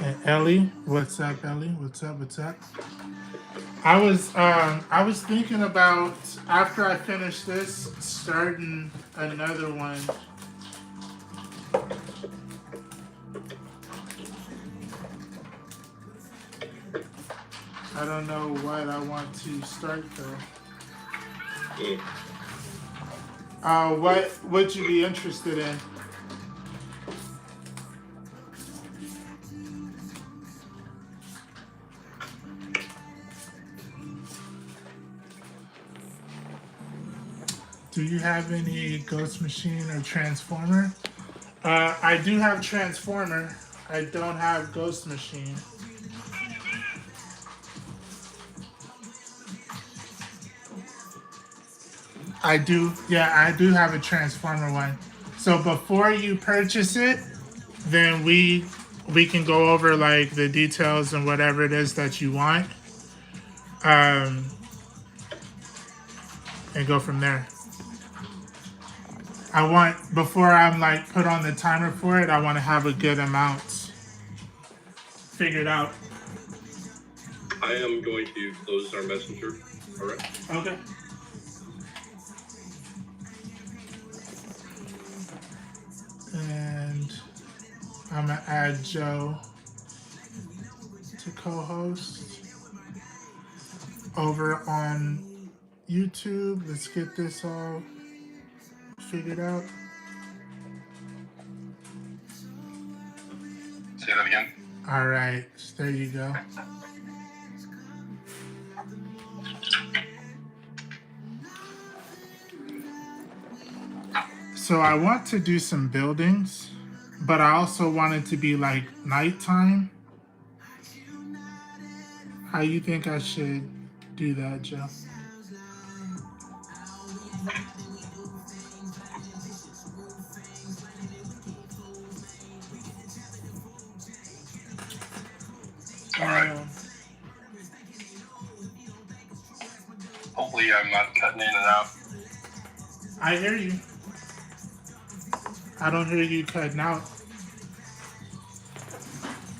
Ellie, what's up, Ellie? What's up? What's up? I was thinking about after I finish this, starting another one. I don't know what I want to start though. Mm. What would you be interested in? Do you have any Ghost Machine or Transformer? I do have Transformer. I don't have Ghost Machine. I do, yeah, I do have a Transformer one. So before you purchase it, then we can go over like the details and whatever it is that you want, um, and go from there. I want before I'm like put on the timer for it, I want to have a good amount figured out. I am going to close our messenger. All right. Okay. And I'm gonna add Joe to co-host over on YouTube. Let's get this all figured out. Say that again. All right, there you go. So I want to do some buildings, but I also want it to be like nighttime. How you think I should do that, Joe? All right. Hopefully I'm not cutting in and out. I hear you. I don't hear you cutting out.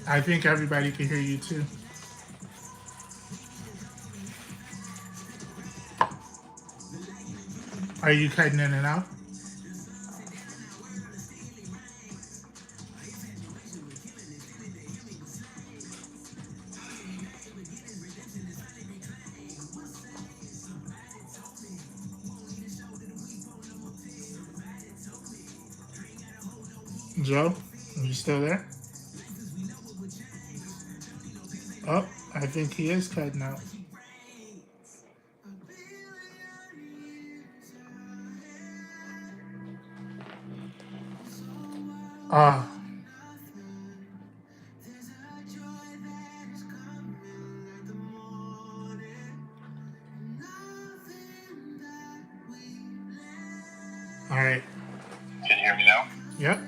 I think everybody can hear you too. Are you cutting in and out? Joe, are you still there? Oh, I think he is cutting out. Ah, all right. Can you hear me now? Yep.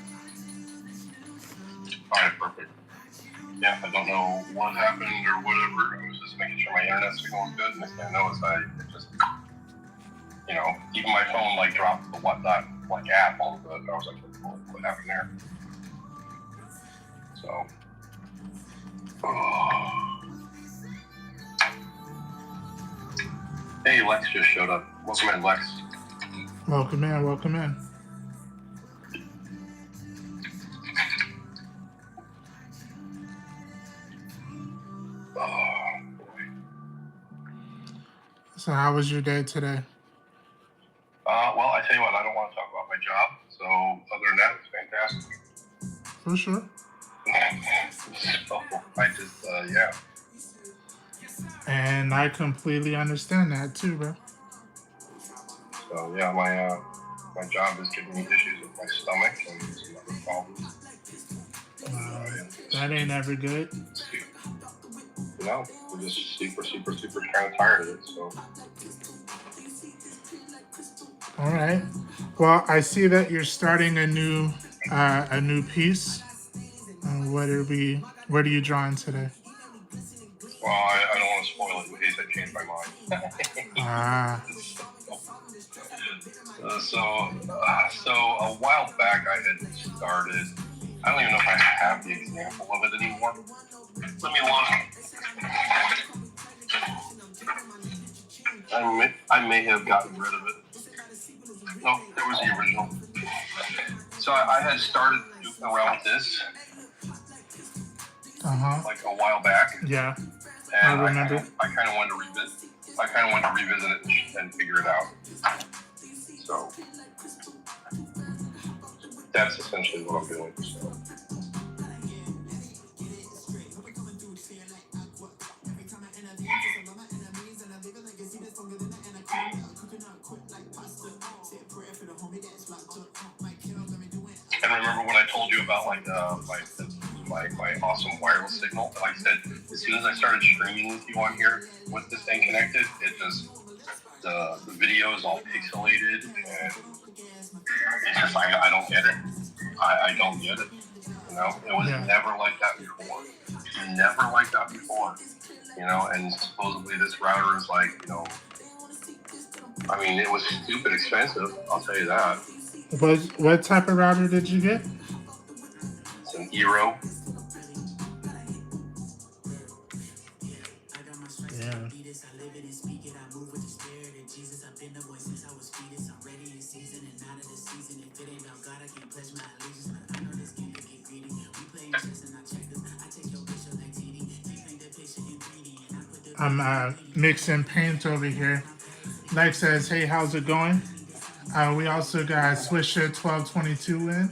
All right, perfect. Yeah, I don't know what happened or whatever. I was just making sure my internet's going good. Next thing I know is it just, even my phone like dropped the WhatsApp like app all of it. I was like, what happened there? So. Hey, Lex just showed up. Welcome in, Lex. Welcome in. Welcome in. So how was your day today? Well, I tell you what, I don't want to talk about my job. So other than that, it's fantastic. For sure. So I just, yeah. And I completely understand that too, bro. So yeah, my job is giving me issues with my stomach and some other problems. That ain't ever good. We're just super kind of tired of it. So. All right. Well, I see that you're starting a new piece. What are you drawing today? Well, I don't want to spoil it in case I change my mind. So a while back I had started I don't even know if I have the example of it anymore. Let me look. I may have gotten rid of it. No, there was the original. So I had started goofing around with this like a while back. Yeah. And I remember. I kind of wanted to revisit. I kind of wanted to revisit it and figure it out. So that's essentially what I'm doing. So. And remember when I told you about like my awesome wireless signal? Like I said, as soon as I started streaming with you on here with this thing connected, it just the video is all pixelated and it's just I don't get it. I don't get it. You know, it was never like that before. Never like that before. You know, and supposedly this router is like, you know, I mean, it was stupid expensive. I'll tell you that. What type of router did you get? It's an Eero. Yeah. I'm mixing paint over here. Like says, hey, how's it going? We also got Swisher 1222 in.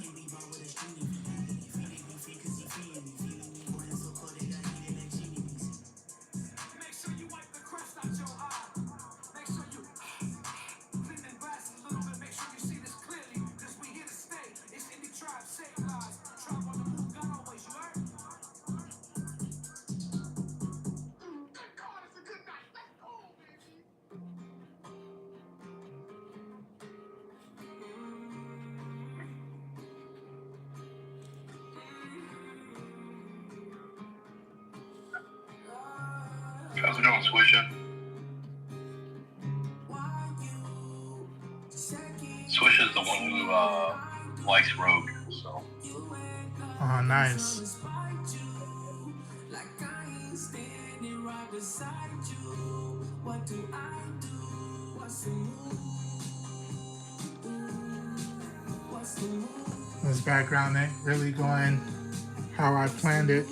How's it going, Swisher? Swisher's the one who likes Rogue, so. Oh, nice. This background ain't really going how I planned it,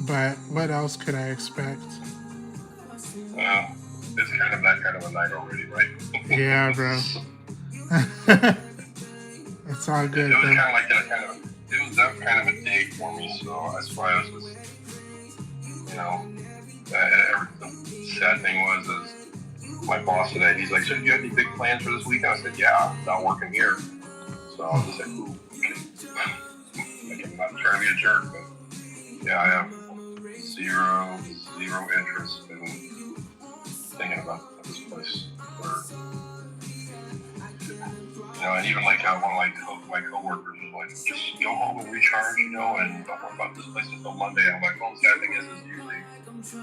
but what else could I expect? It's kind of that kind of a night already, right? Yeah, bro. It's all good, it was though. kind of like it was that kind of a day for me, so that's why I was just, you know, the sad thing was is my boss today, he's like, so do you have any big plans for this weekend? I said, yeah, I'm not working here. So I was just like, ooh, okay. I'm not trying to be a jerk, but yeah, I have zero interest in thinking about this place. You know, and even like how one of my coworkers was like, just go home and recharge, you know, and don't worry about this place until Monday. I'm like, well, the sad thing is usually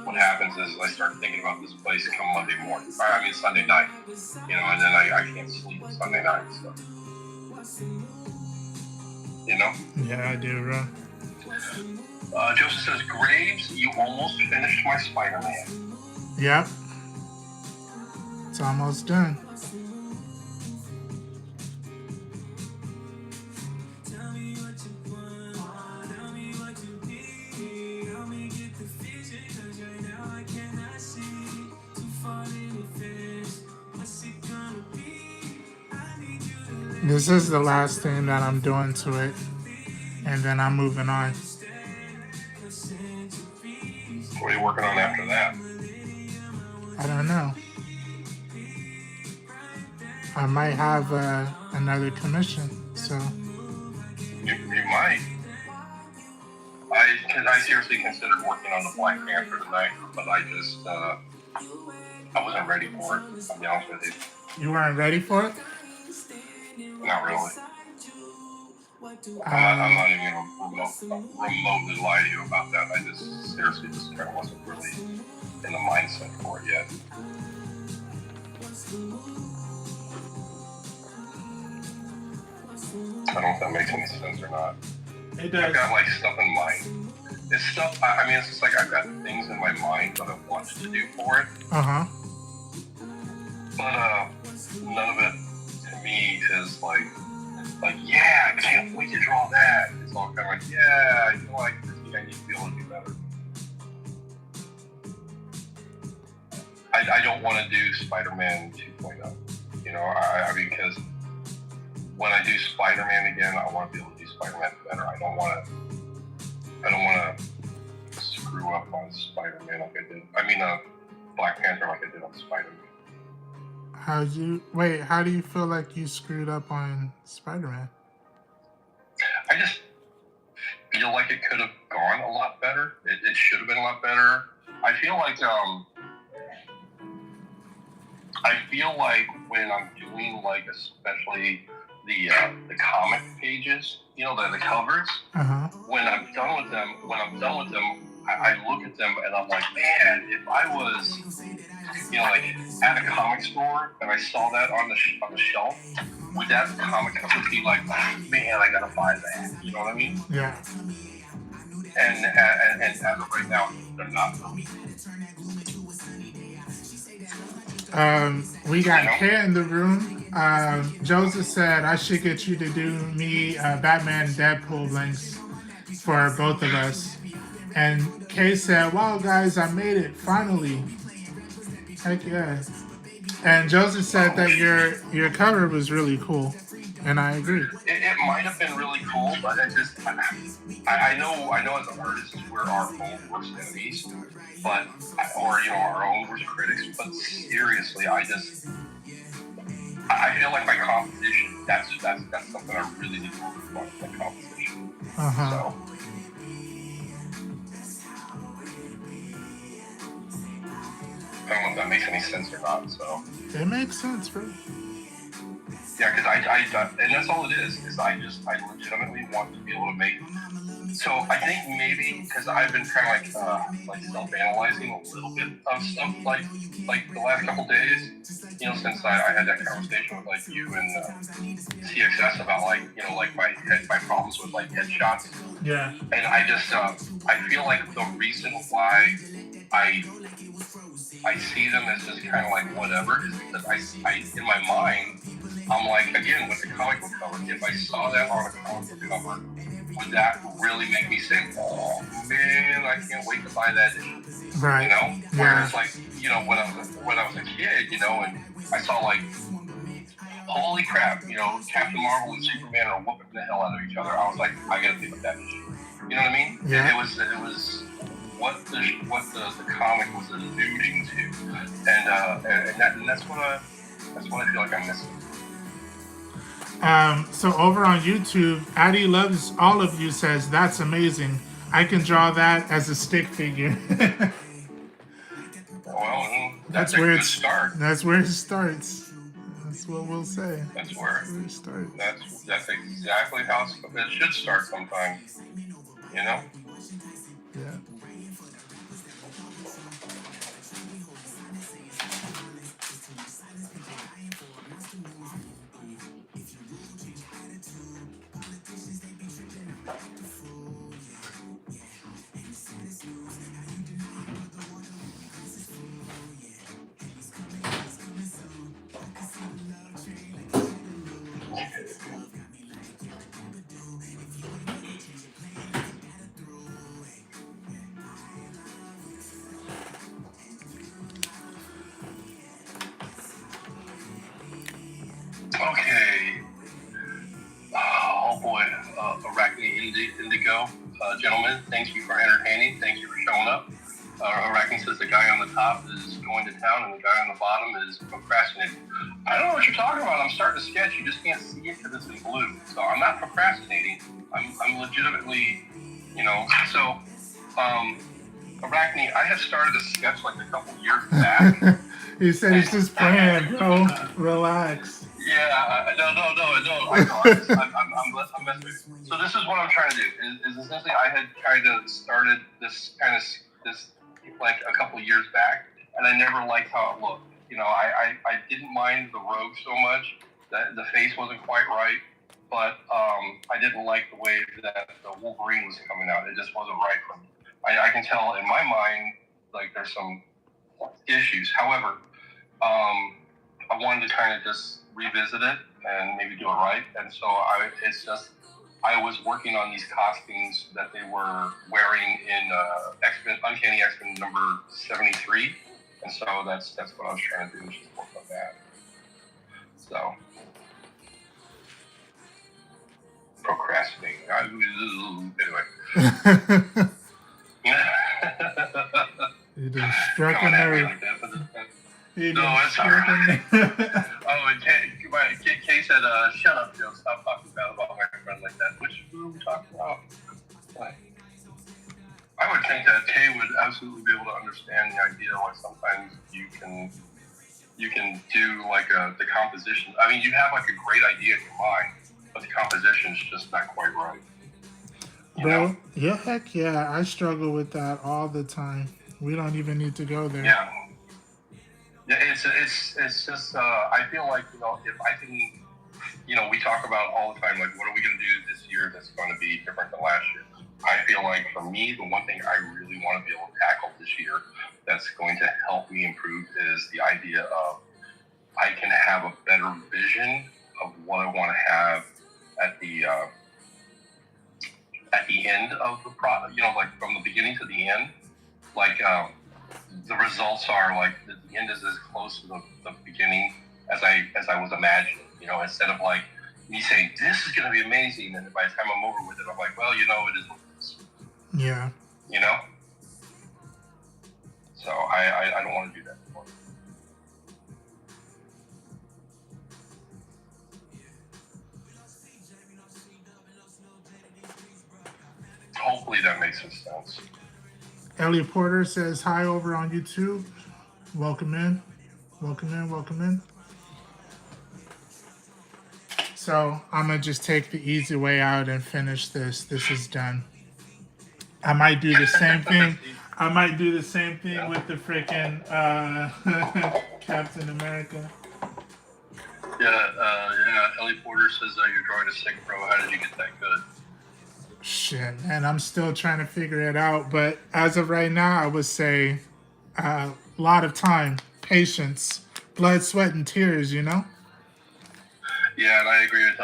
what happens is I start thinking about this place come Monday morning. I mean Sunday night, you know, and then I can't sleep Sunday night. So, you know? Yeah, I do, bro. Joseph says, Graves, you almost finished my Spider-Man. Yep. It's almost done. This is the last thing that I'm doing to it, and then I'm moving on. What are you working on after that? I don't know. I might have another commission, so. You might. Because I seriously considered working on the Black Panther tonight, but I just, I wasn't ready for it, I'll be honest with you. You weren't ready for it? Not really. I'm not even going to remotely lie to you about that. I just seriously just kind of wasn't really in the mindset for it yet. I don't know if that makes any sense or not. It I've does. got like stuff in mind. It's stuff. I mean, it's just like I've got things in my mind that I want to do for it. Uh-huh. But none of it to me is like yeah, I can't wait to draw that. It's all kind of like yeah, you know, I think I need to be able to do better. I don't want to do Spider-Man 2.0. You know, I mean, because when I do Spider-Man again, I want to be able to do Spider-Man better. I don't want to screw up on Spider-Man like I did. I mean, Black Panther like I did on Spider-Man. How do you feel like you screwed up on Spider-Man? I just feel like it could have gone a lot better. It should have been a lot better. I feel like when I'm doing like especially the comic pages, you know, the covers. Uh-huh. When I'm done with them, I look at them and I'm like, man, if I was, you know, like at a comic store and I saw that on the shelf, would that comic cover be like, oh, man, I gotta buy that? You know what I mean? Yeah. And as of right now, they're not. We got Kit in the room. Joseph said I should get you to do me Batman and Deadpool links for both of us. And Kay said, wow, guys, I made it, finally. Heck yeah. And Joseph said that your cover was really cool. And I agree. It might have been really cool, but I know as an artist we're our own worst enemies, but or you know our own worst critics. But seriously, I feel like my competition. That's something I really need to work on. My competition. Uh-huh. So. I don't know if that makes any sense or not. So. It makes sense, bro. Yeah, because I and that's all it is I legitimately want to be able to make. So I think maybe because I've been kind of like self-analyzing a little bit of stuff like the last couple days, you know, since I had that conversation with like you and CXS about like you know like my problems with like headshots. Yeah. And I just I feel like the reason why I see them as just kind of like whatever is because I in my mind. I'm like, again, with the comic book cover, if I saw that on a comic book cover, would that really make me say, oh, man, I can't wait to buy that issue? Right. You know? Yeah. Whereas, like, you know, when I was a kid, you know, and I saw, like, holy crap, you know, Captain Marvel and Superman are whooping the hell out of each other. I was like, I gotta pick up that issue. You know what I mean? Yeah. It was what the comic was alluding to. And that's what I feel like I'm missing. So over on YouTube, Addie Loves All of You says, that's amazing. I can draw that as a stick figure. Well, that's a where good start. That's where it starts. That's what we'll say. That's where it starts. That's exactly how it should start sometimes. You know? Yeah. Okay. Oh boy, Arachne Indigo, gentlemen, thank you for entertaining. Thank you for showing up. Arachne says the guy on the top is going to town and the guy on the bottom is procrastinating. I don't know what you're talking about. I'm starting to sketch. You just can't see it because it's in blue. So I'm not procrastinating. I'm legitimately, you know. So, Arachne, I have started a sketch like a couple years back. He said he's just playing, bro. Relax. Yeah, no. I know. I'm messing with you. So this is what I'm trying to do. Is essentially I had kind of started this like a couple years back, and I never liked how it looked. You know, I didn't mind the rogue so much. The face wasn't quite right. but I didn't like the way that the Wolverine was coming out. It just wasn't right for me. I can tell in my mind, like, there's some issues. However, I wanted to kind of just revisit it and maybe do it right. And so I was working on these costumes that they were wearing in Uncanny X-Men number 73. And so that's what I was trying to do, is just work on that. So, procrastinating. Anyway. You just struck a nerve. No, it's alright. And Kay said, shut up, Joe. Stop talking bad about my friend like that. Which who are we talking about? I would think that Kay would absolutely be able to understand the idea, like sometimes you can do like the composition. I mean, you have like a great idea in your mind, but the composition's just not quite right. Bro, yeah, heck yeah. I struggle with that all the time. We don't even need to go there. Yeah. Yeah, it's just I feel like, if I can, we talk about all the time, like, what are we going to do this year that's going to be different than last year? I feel like for me, the one thing I really want to be able to tackle this year that's going to help me improve is the idea of I can have a better vision of what I want to have at the end of the product, like from the beginning to the end, like the results are like the end is as close to the beginning as I was imagining, instead of like me saying this is going to be amazing, and by the time I'm over with it, I'm like, well, it is what it is. Yeah. So I don't want to do that anymore. Hopefully that makes some sense. Elliot Porter says hi over on YouTube. Welcome in. Welcome in. Welcome in. So I'm going to just take the easy way out and finish this. This is done. I might do the same thing. With the freaking Captain America. Yeah. Elliot Porter says your drawing is sick, bro. How did you get that good? Shit, man, I'm still trying to figure it out. But as of right now, I would say a lot of time, patience, blood, sweat, and tears, Yeah, and I agree with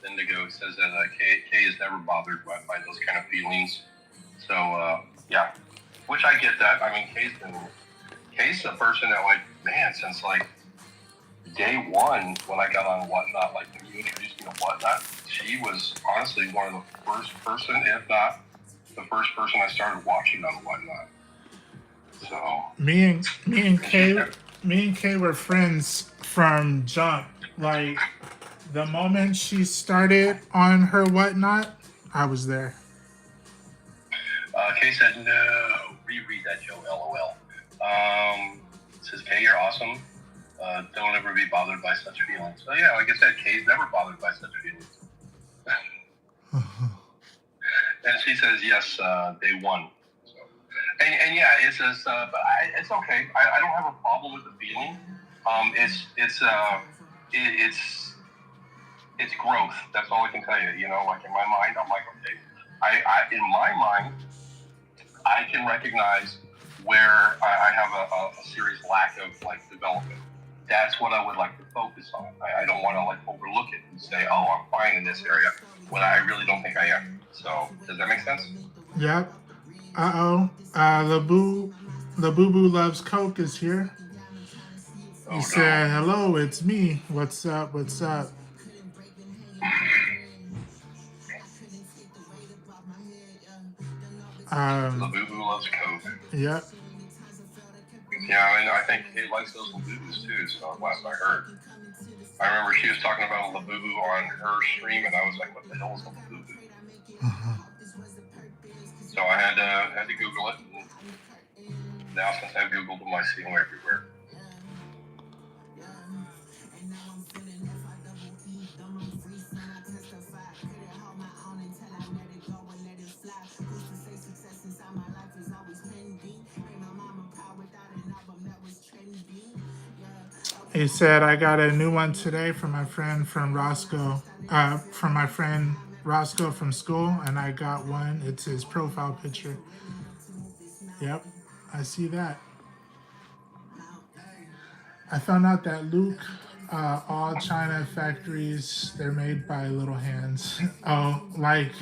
Indigo. It says that Kay is never bothered by those kind of feelings. So, yeah, which I get that. I mean, Kay's a person that, like, man, since, like, day one when I got on Whatnot, like when you introduced me to Whatnot, she was honestly one of the first person, if not the first person I started watching on Whatnot. So me and Kay were friends from jump. Like the moment she started on her Whatnot, I was there. Kay said no. Reread that, Joe. LOL. Says Kay, you're awesome. Don't ever be bothered by such feelings. So yeah, like I said, Kay's never bothered by such feelings. And she says yes, day one. So, and yeah, it says, but it's okay. I don't have a problem with the feeling. It's growth. That's all I can tell you. Like in my mind, I'm like, okay, in my mind, I can recognize where I have a serious lack of like development. That's what I would like to focus on. I don't want to like overlook it and say, oh, I'm fine in this area when I really don't think I am. So does that make sense? Yep. The Boo Boo Loves Coke is here. He said, hello, it's me. What's up? What's up? The Boo Boo Loves Coke. Yep. Yeah, I mean, I think he likes those Labubus too, so last I heard. I remember she was talking about a Labubu on her stream, and I was like, what the hell is a Labubu? So I had to Google it, and now since I've Googled them, I see them everywhere. He said, I got a new one today from my friend from Roscoe. from my friend Roscoe from school, and I got one. It's his profile picture. Yep, I see that. I found out that Luke, all China factories, they're made by little hands. Oh, like,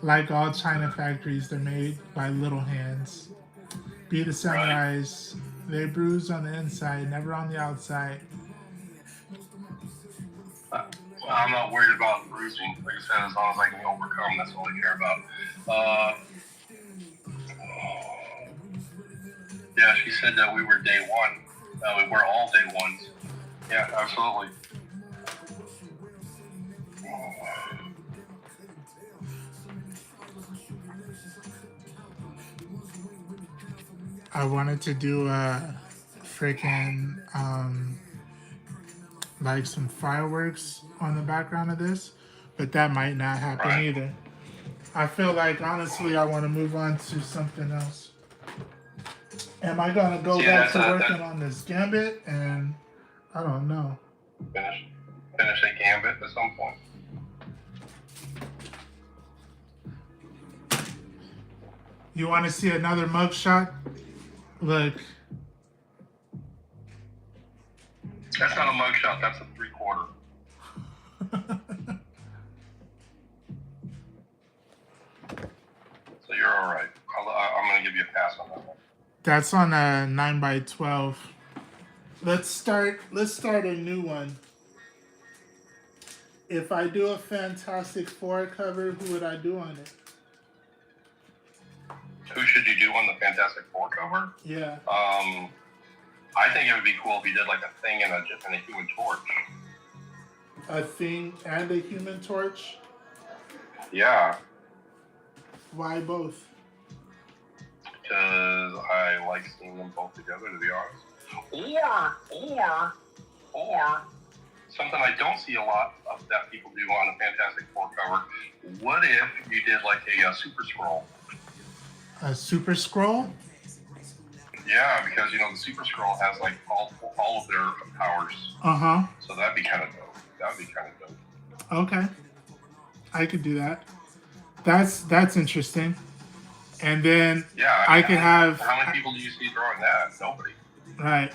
like all China factories, they're made by little hands. Be the samurais. They bruise on the inside, never on the outside. Well, I'm not worried about bruising. Like I said, as long as I can overcome, that's all I care about. Yeah, she said that we were day one. We were all day ones. Yeah, absolutely. I wanted to do a freaking like some fireworks on the background of this, but that might not happen Right. either. I feel like honestly, I want to move on to something else. Am I gonna go Yeah, back to that's working on this gambit? And I don't know. Finish a gambit at some point. You want to see another mugshot? Look, That's not a mugshot. That's a 3/4. So you're all right. I'm gonna give you a pass on that one. that's on a 9x12. Let's start a new one. If I do a Fantastic Four cover, who would I do on it? Who should you do on the Fantastic Four cover? Yeah. I think it would be cool if you did like a Thing and a Human Torch. A Thing and a Human Torch? Yeah, Why both? because I like seeing them both together, to be honest. Or something I don't see a lot of that people do on a Fantastic Four cover. What if you did like a Super Scroll? A Super Scroll? Yeah, because you know the Super Scroll has like all of their powers, Uh-huh. so that'd be kind of dope. That'd be kind of dope. Okay. I could do that. That's interesting. And then Yeah, I could have How many people do you see drawing that? Nobody. right.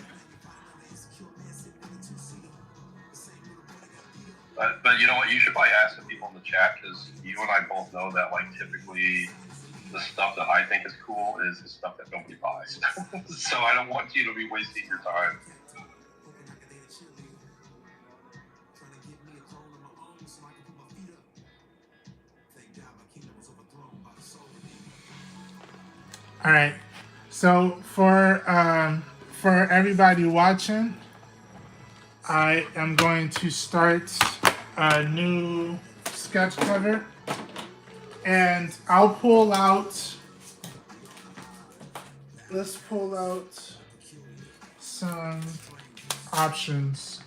But you know what? You should probably ask the people in the chat because you and I both know that like typically the stuff that I think is cool is the stuff that nobody buys. So I don't want you to be wasting your time. All right. So for everybody watching, I am going to start a new sketch cover, and I'll pull out. Let's pull out some options.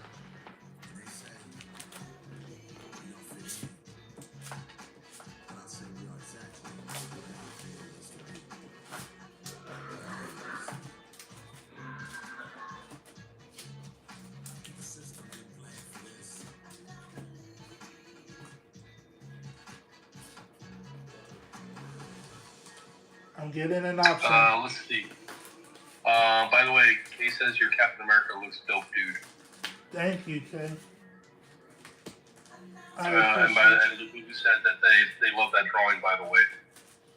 I'm getting an option. Let's see. By the way, Kay says your Captain America looks dope, dude. Thank you, Kay. I And appreciate Lulu said that they love that drawing, by the way.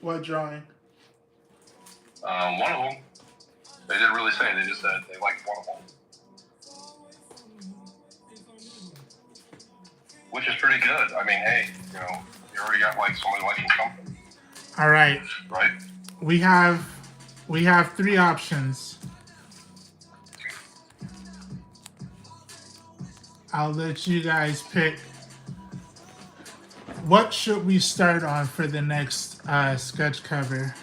What drawing? One of them. They didn't really say. They just said they liked one of them. Which is pretty good. I mean, hey, you know, you already got like somebody liking something, All right. right? We have three options. I'll let you guys pick. What should we start on for the next sketch cover?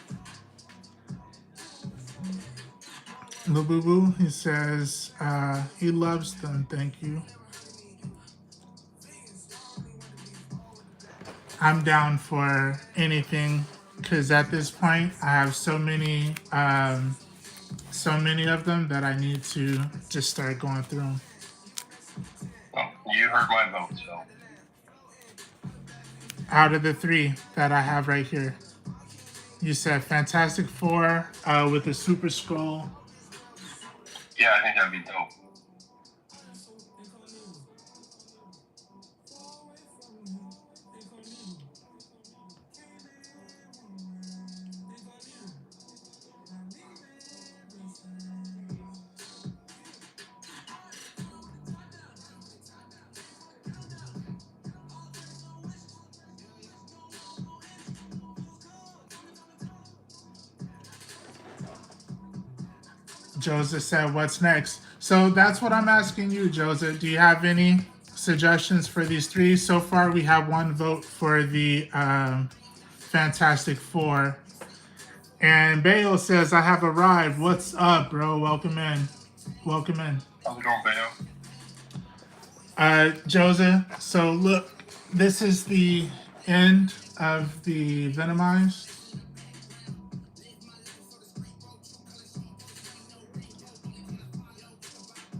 Lububu, he says he loves them. Thank you. I'm down for anything because at this point I have so many of them that I need to just start going through them. Well, you heard my vote, so Out of the three that I have right here, you said Fantastic Four with the Super Scroll. yeah, I think that'd be dope. Joseph said, "What's next?" So that's what I'm asking you, Joseph. Do you have any suggestions for these three? So far, we have one vote for the Fantastic Four. And Bale says, "I have arrived. What's up, bro? Welcome in. Welcome in." How's it going, Bayo? Joseph, so look, this is the end of the Venomized.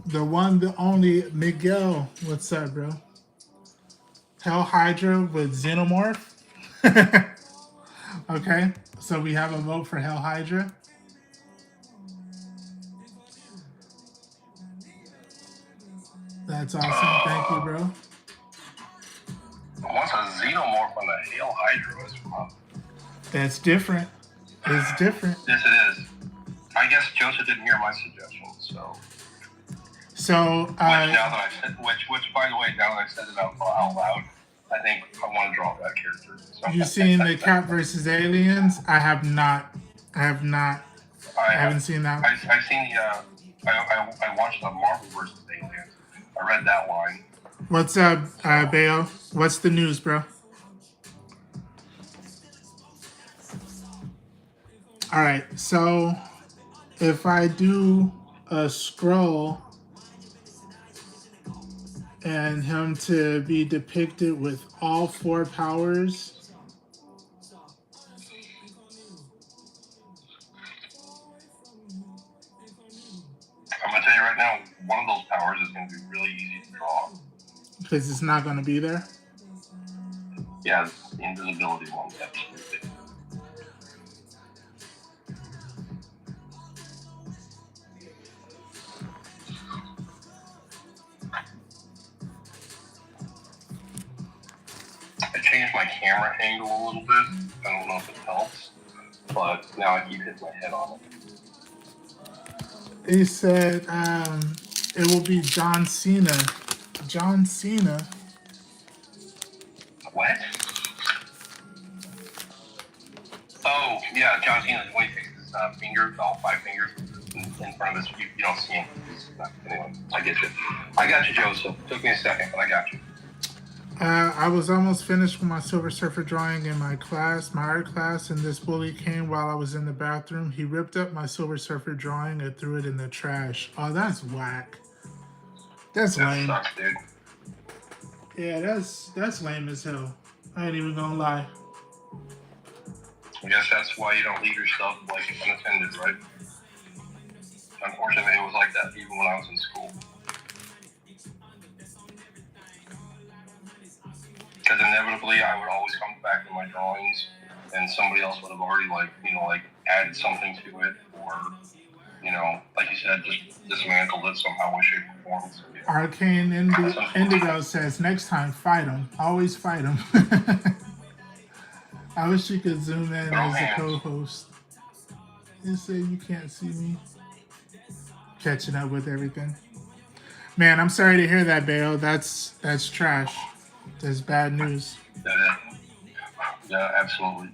The one, the only Miguel. What's up, bro? Hell Hydra with Xenomorph. Okay, so we have a vote for Hell Hydra. That's awesome. Thank you, bro. What's a xenomorph on the Hail Hydra? That's different. It's different. Yes, it is. I guess Joseph didn't hear my suggestion, so. So, Which now that I said, which by the way, now that I said it out loud, I think I want to draw that character. So. you seen the Cat versus Aliens? I have not. I haven't seen that. I've seen the. I watched the Marvel versus Aliens. I read that line. What's up, Bayo? What's the news, bro? All right, so if I do a scroll and him to be depicted with all four powers, I'm gonna tell you right now, one of those powers is gonna be really easy to draw. because it's not going to be there. Yeah, the invisibility one, absolutely. I changed my camera angle a little bit. I don't know if it helps, but now I keep hitting my head on it. He said it will be John Cena. John Cena. What? Oh, yeah, John Cena's when he takes his fingers, all five fingers, in front of his, you don't see him. Anyway, I get you. I got you, Joseph. Took me a second, but I got you. I was almost finished with my Silver Surfer drawing in my class, my art class, and this bully came while I was in the bathroom. He ripped up my Silver Surfer drawing and threw it in the trash. Oh, that's whack. That's lame. That sucks, dude. Yeah, that's lame as hell. I ain't even gonna lie. I guess that's why you don't leave your stuff like unattended, right? Unfortunately, it was like that even when I was in school. Because inevitably, I would always come back to my drawings, and somebody else would have already added something to it, or like you said, just dismantled it somehow, way, shape, or form. So, yeah. Arcane Indigo says next time fight him. Always fight him. I wish you could zoom in as a co-host. You say you can't see me. Catching up with everything. Man, I'm sorry to hear that, Bale. That's trash. That's bad news. Yeah, absolutely.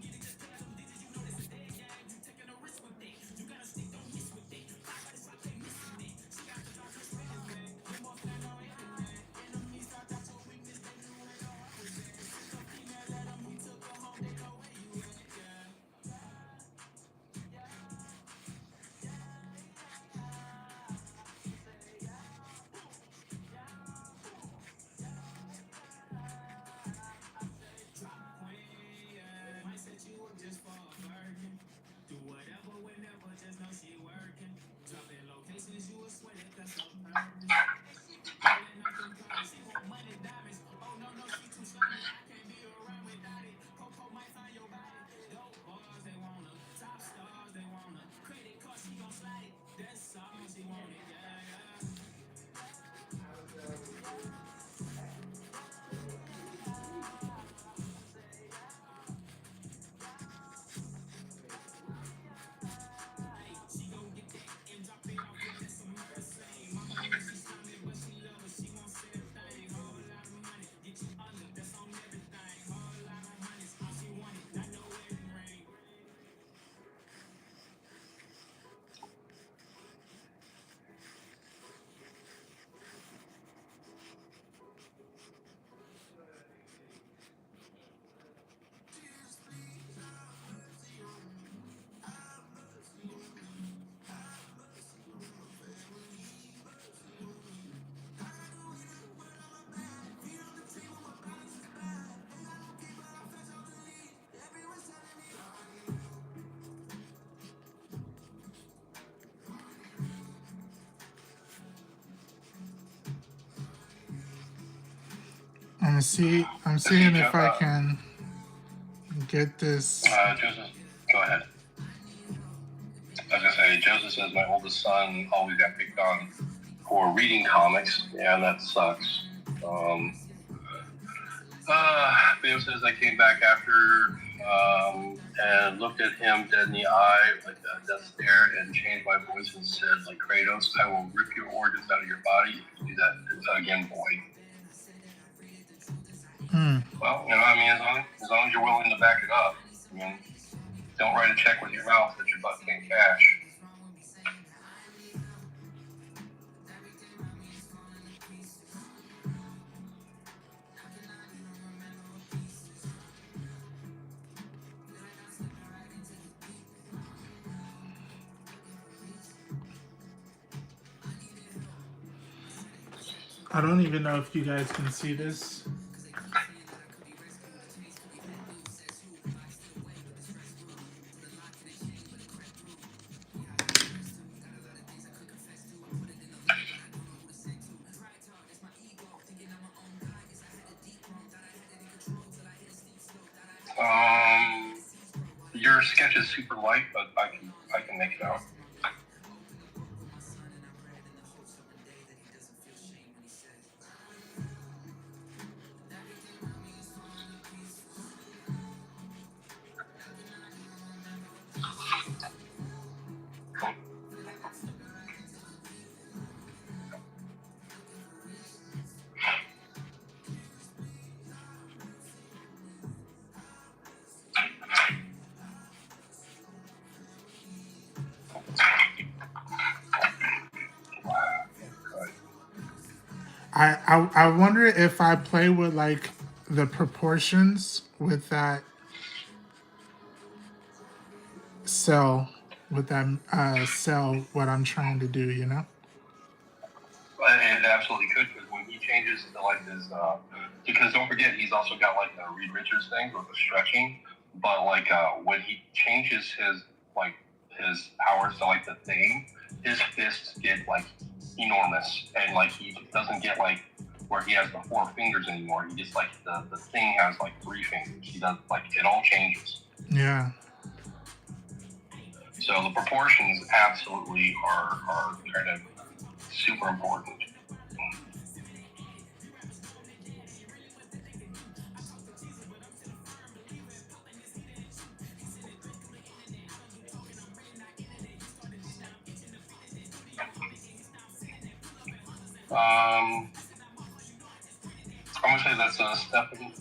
I'm seeing if I can get this. Joseph, go ahead. I was gonna say, Joseph says my oldest son always got picked on for reading comics. Yeah, that sucks. Theo says I came back after and looked at him dead in the eye like a death stare and changed my voice and said, like Kratos, I will rip your organs out of your body if you do that again, boy. Well, I mean, as long as you're willing to back it up. I mean, don't write a check with your mouth that your butt can't cash. I don't even know if you guys can see this. Your sketch is super light, but I can make it out. I wonder if I play with like the proportions with that cell, with that cell, what I'm trying to do, you know? It absolutely could, because when he changes to like this, because don't forget, he's also got like the Reed Richards thing with the stretching, but like when he changes his powers to like the thing, his fists get like enormous, and like he doesn't get like where he has the 4 fingers anymore. He just like the thing has like 3 fingers. He does like it all changes. Yeah. So the proportions absolutely are kind of super important. I'm gonna say that's Stephanie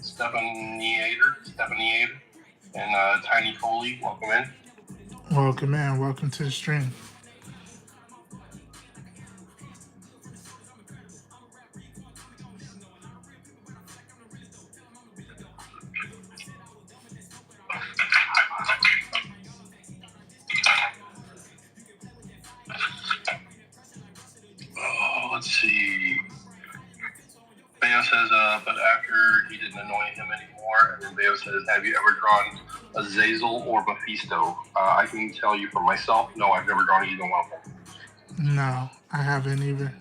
and Tiny Foley. Welcome in. Welcome in. Welcome to the stream. Let's see. Bayo says, but after he didn't annoy him anymore, and then Bayo says, have you ever drawn Azazel or Mephisto? I can tell you for myself, no, I've never drawn either one of them. No, I haven't either.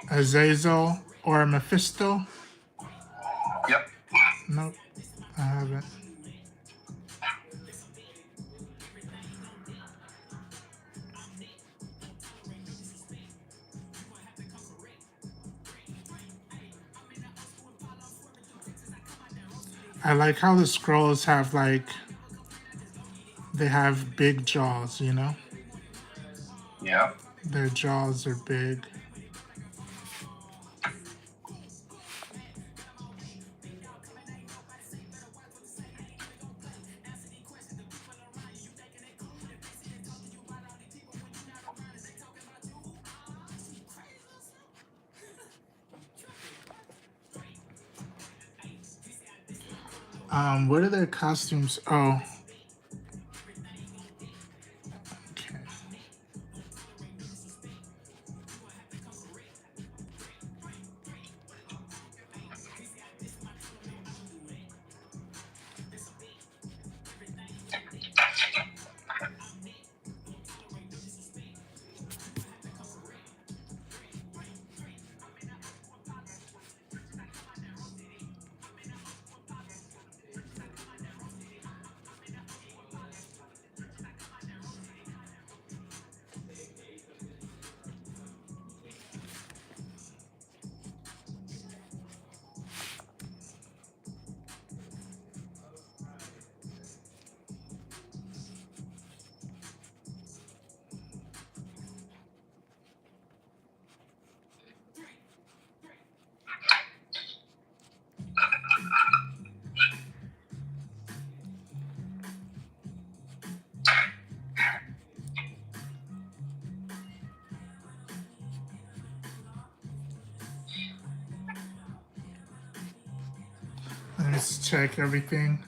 Azazel or Mephisto? Yep. Nope, I haven't. I like how the scrolls have like, they have big jaws, you know? Yeah. Their jaws are big. What are their costumes? Oh. Okay. Let's check everything.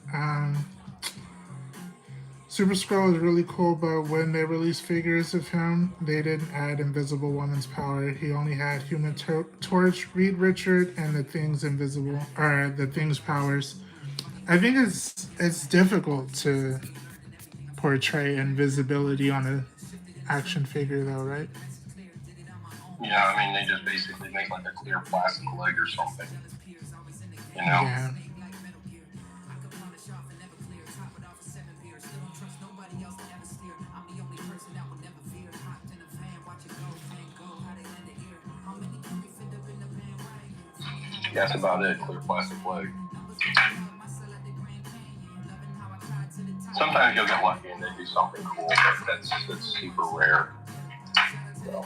Super Scroll is really cool, but when they released figures of him, they didn't add Invisible Woman's power. He only had Human Torch, Reed Richard, and the Thing's invisible or the Thing's powers. I think it's difficult to portray invisibility on an action figure, though, right? Yeah, I mean, they just basically make like a clear plastic leg or something. You know? Yeah. That's about it, clear plastic leg. Sometimes you'll get lucky and they do something cool, but that's super rare. So.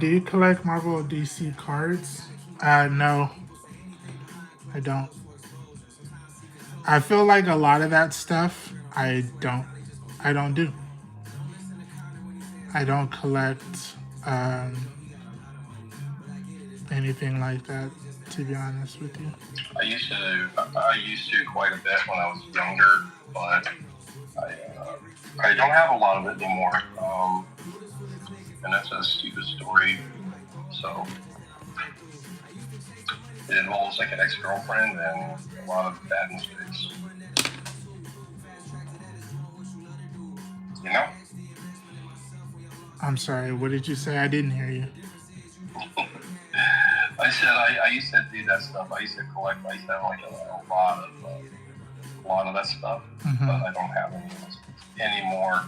Do you collect Marvel or DC cards? No, I don't. I feel like a lot of that stuff I don't do. I don't collect anything like that, to be honest with you. I used to quite a bit when I was younger, but I don't have a lot of it anymore. And that's a stupid story. So it involves like an ex-girlfriend and a lot of bad mistakes. You know? I'm sorry, what did you say? I didn't hear you. I said I used to do that stuff. I used to collect. I used to have like a lot of that stuff, Mm-hmm. but I don't have any of this anymore.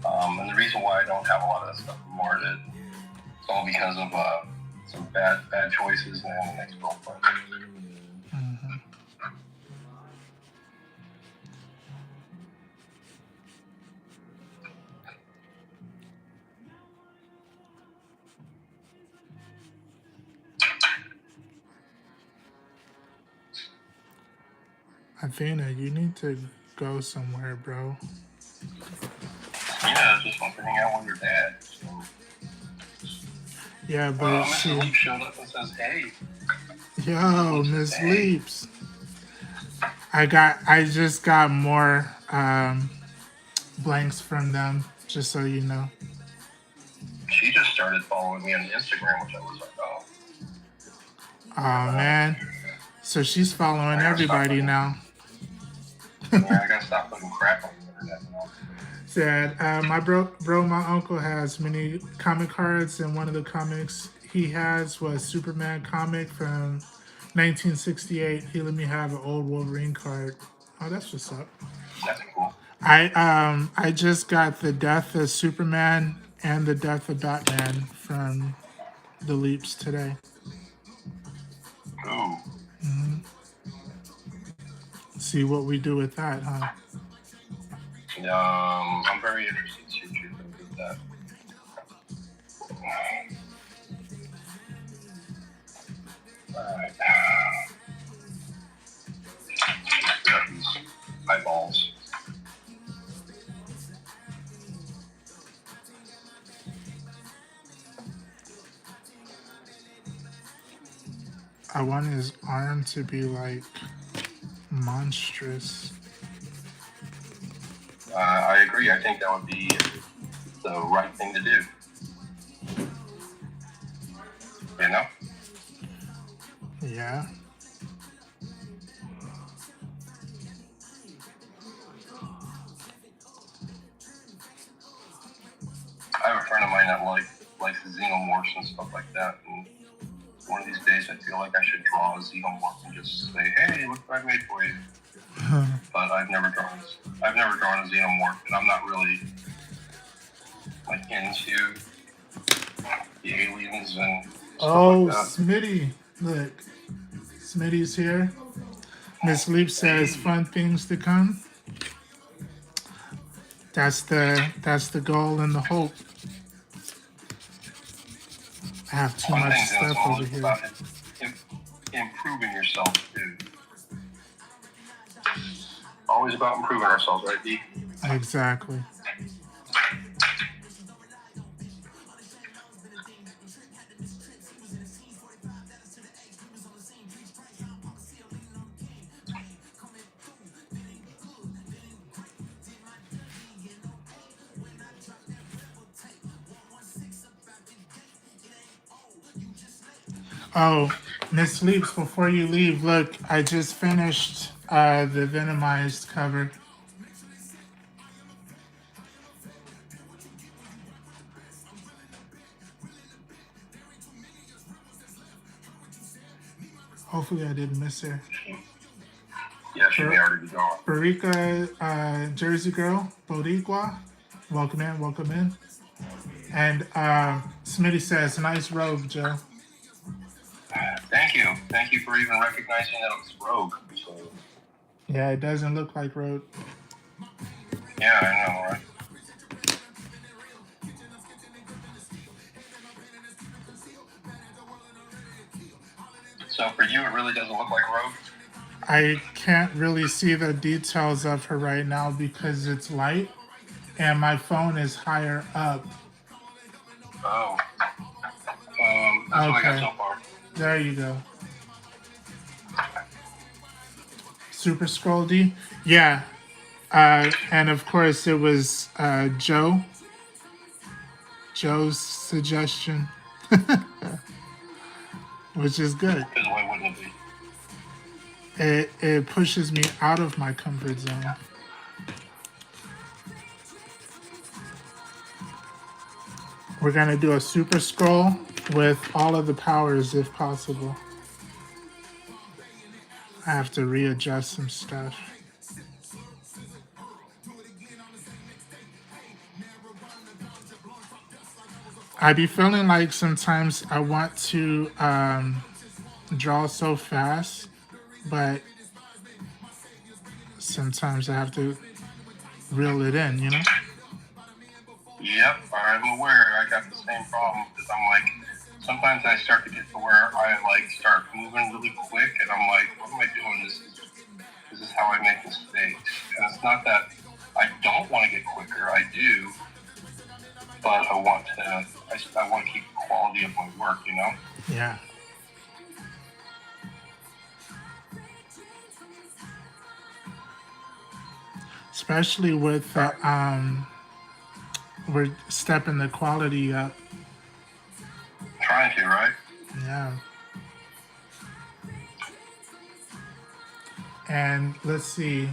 And the reason why I don't have a lot of that stuff anymore is it's all because of some bad choices and an ex-girlfriend. Mm-hmm. Athena, you need to go somewhere, bro. Yeah, I was just want to hang out with your dad. So. Yeah, but Mr. Leap showed up and says, "Hey." Yo, Miss Leaps. I just got more blanks from them, just so you know. She just started following me on Instagram, which I was like, oh. Oh man. So she's following everybody now. Yeah, I gotta stop putting crap on the internet now. Sad. My uncle has many comic cards, and one of the comics he has was Superman comic from 1968. He let me have an old Wolverine card. Oh, that's what's up. That's cool. I just got the death of Superman and the death of Batman from the Leaps today. Ooh. Mm-hmm. See what we do with that, huh? I'm very interested to see what you're going to do with that. Alright. Got these eyeballs. I want his arm to be like monstrous. I agree. I think that would be the right thing to do. You know? Yeah. I have a friend of mine that likes xenomorphs and stuff like that. And one of these days, I feel like I should draw a xenomorph and just say, "Hey, look what I made for you." But I've never drawn a xenomorph, and I'm not really like into the aliens and stuff Oh, like that. Smitty. Look. Smitty's here. Miss Leap says fun things to come. That's the goal and the hope. I have too One much thing that's stuff over always here. about improving yourself too. Always about improving ourselves, right, D? Exactly. Oh, Miss Leaps, before you leave, look, I just finished the Venomized cover. Hopefully I didn't miss her. Yeah, she may already be gone. Barika, Jersey Girl, Boricua, welcome in, welcome in. And Smitty says, nice robe, Joe. Thank you. Thank you for even recognizing that it was Rogue. So, Yeah, it doesn't look like road. yeah, I know, right? So for you, it really doesn't look like Rogue? I can't really see the details of her right now because it's light and my phone is higher up. Oh. That's what I got so far. There you go. Super Scroldy. Yeah. And of course it was Joe's suggestion. Which is good. Because why wouldn't it be? It pushes me out of my comfort zone. We're gonna do a super scroll with all of the powers if possible. I have to readjust some stuff. I be feeling like sometimes I want to draw so fast, but sometimes I have to reel it in, you know? Yep, I'm aware. I got the same problem because I'm like, sometimes I start to get to where I like start moving really quick, and I'm like, what am I doing? This is how I make mistakes. And it's not that I don't want to get quicker. I do, but I want to keep the quality of my work, you know? Yeah. Especially with we're stepping the quality up. Trying to, right? Yeah. And let's see.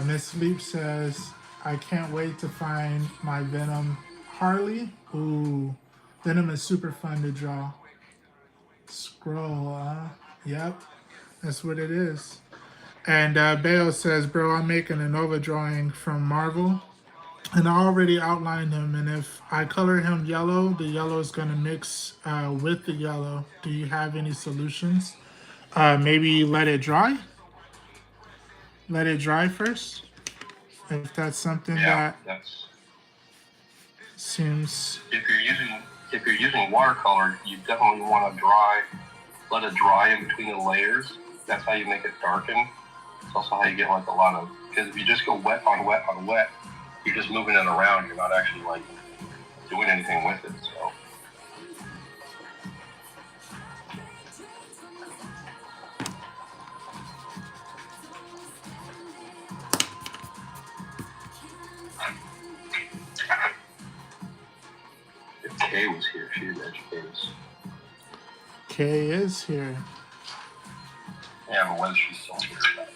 Miss Leap says, I can't wait to find my Venom Harley. Ooh, Venom is super fun to draw. Scroll, yep, that's what it is. And Bale says, bro, I'm making a Nova drawing from Marvel. And I already outlined him. And if I color him yellow, the yellow is going to mix with the yellow. Do you have any solutions? Maybe let it dry. Let it dry first. If that's something that seems. If you're using watercolor, you definitely want to let it dry in between the layers. That's how you make it darken. It's also how you get like a lot of, because if you just go wet on wet on wet, you're just moving it around. You're not actually like doing anything with it. So. she educates. Kay is here. Yeah, but whether she's still here or not.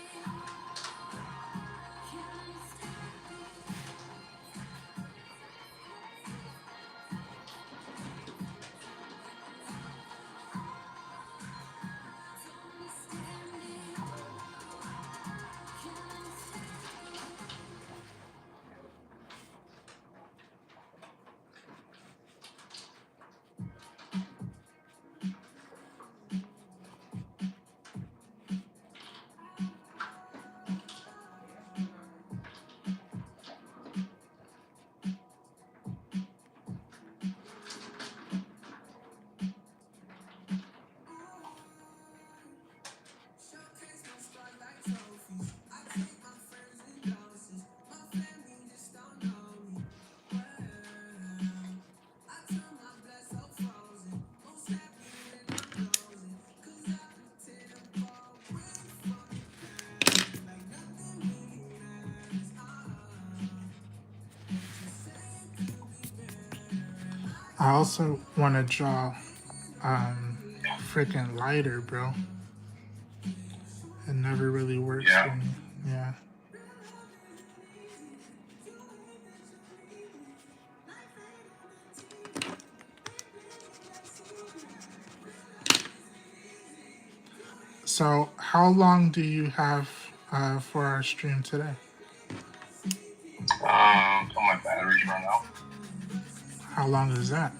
I also want to draw freaking lighter, bro. It never really works Yeah. for me. Yeah. So, how long do you have for our stream today? Until my batteries run out. How long is that?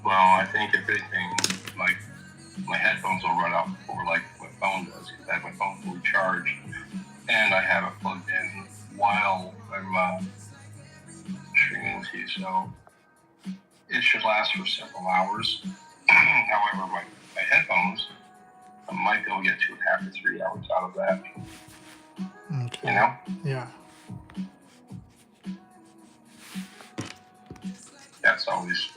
Well, I think if anything, like my headphones will run out before like my phone does, because I have my phone fully charged and I have it plugged in while I'm streaming with you, so it should last for several hours. However, my headphones, I might be able to get 2.5 to 3 hours out of that. Okay. You know? Yeah. That's always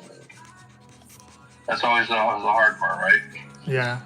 the hard part, right? Yeah.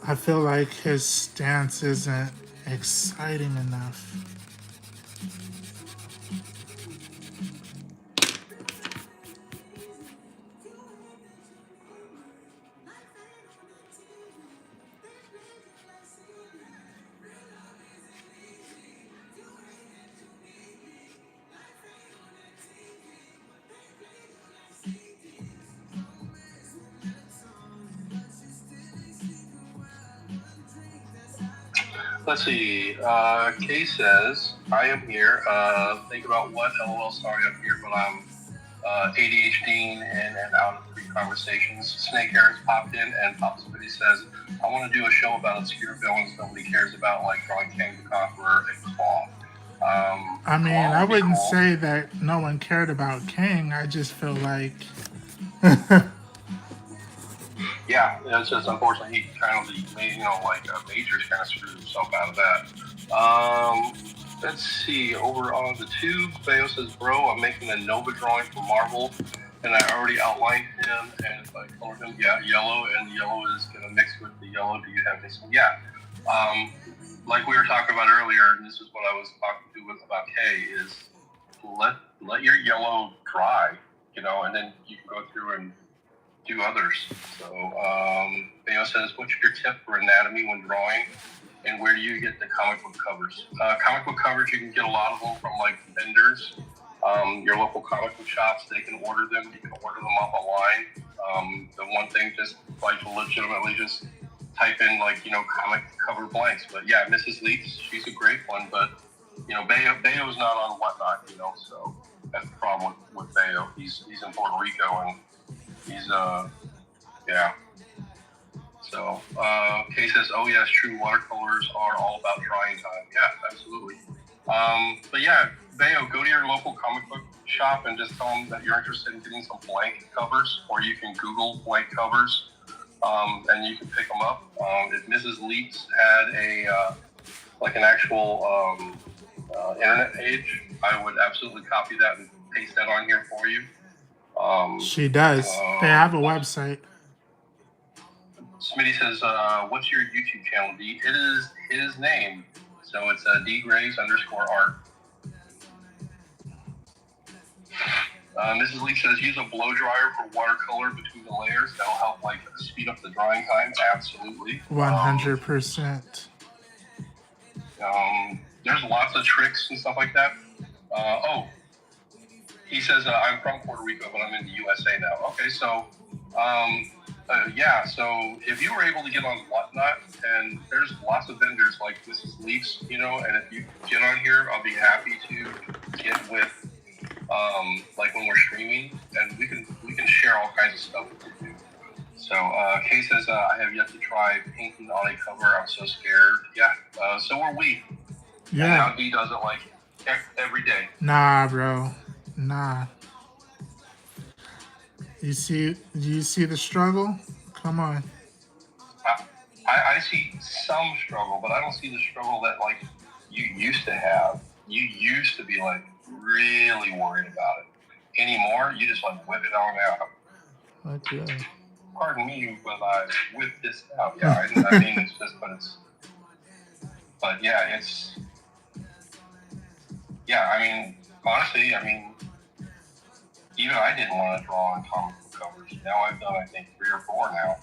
I feel like his stance isn't exciting enough. Let's see. Kay says, I am here. Think about what? LOL, sorry, I'm here, but I'm ADHD and out of three conversations. Snake Harris popped in, and Papa Spitty says, I want to do a show about obscure villains nobody cares about, like drawing Kang the Conqueror and Claw. I mean, Claw I would be wouldn't cool. say that no one cared about Kang. I just feel like Yeah, it's just unfortunately he kind of, Majors kind of screwed himself out of that. Let's see, over on the tube, Bayo says, bro, I'm making a Nova drawing for Marvel, and I already outlined him, and if I colored him, yeah, yellow, and yellow is going to mix with the yellow. Do you have this one? Yeah. Like we were talking about earlier, and this is what I was talking to about Kay, is let your yellow dry, and then you can go through and do others. So, Bayo says, what's your tip for anatomy when drawing, and where do you get the comic book covers? Comic book covers, you can get a lot of them from like vendors. Your local comic book shops, they can order them. You can order them off online. The one thing, just like legitimately just type in comic cover blanks. But yeah, Mrs. Leaks, she's a great one. But Bayo's not on Whatnot, so that's the problem with Bayo. He's in Puerto Rico, and he's yeah. So Kay says, oh yes, true, watercolors are all about drying time. Yeah, absolutely. But yeah, Bayo, go to your local comic book shop and just tell them that you're interested in getting some blank covers, or you can Google blank covers, and you can pick them up. If Mrs. Leaks had like an actual internet page, I would absolutely copy that and paste that on here for you. She does. They have a website. Smitty says, "What's your YouTube channel, D?" It is his name, so it's @dgraves_art. Mrs. Lee says, "Use a blow dryer for watercolor between the layers. That'll help like speed up the drying time." Absolutely. 100%. There's lots of tricks and stuff like that. He says, "I'm from Puerto Rico, but I'm in the USA now." Okay, so yeah, so if you were able to get on Whatnot, and there's lots of vendors like Mrs. Leafs, you know, and if you get on here, I'll be happy to get with, like when we're streaming, and we can share all kinds of stuff with you. So Kay says, "I have yet to try painting on a cover. I'm so scared." Yeah, so are we. Yeah. And now D does it like every day. Nah, bro. Nah. Do you see the struggle? Come on. I see some struggle, but I don't see the struggle that like you used to have. You used to be like really worried about it. Anymore, you just like whip it on out. Okay. Pardon me when I whip this out. Yeah, I mean it's just, but yeah, it's, yeah. I mean, honestly, even I didn't want to draw on comic book covers. Now I've done, I think, 3 or 4 now.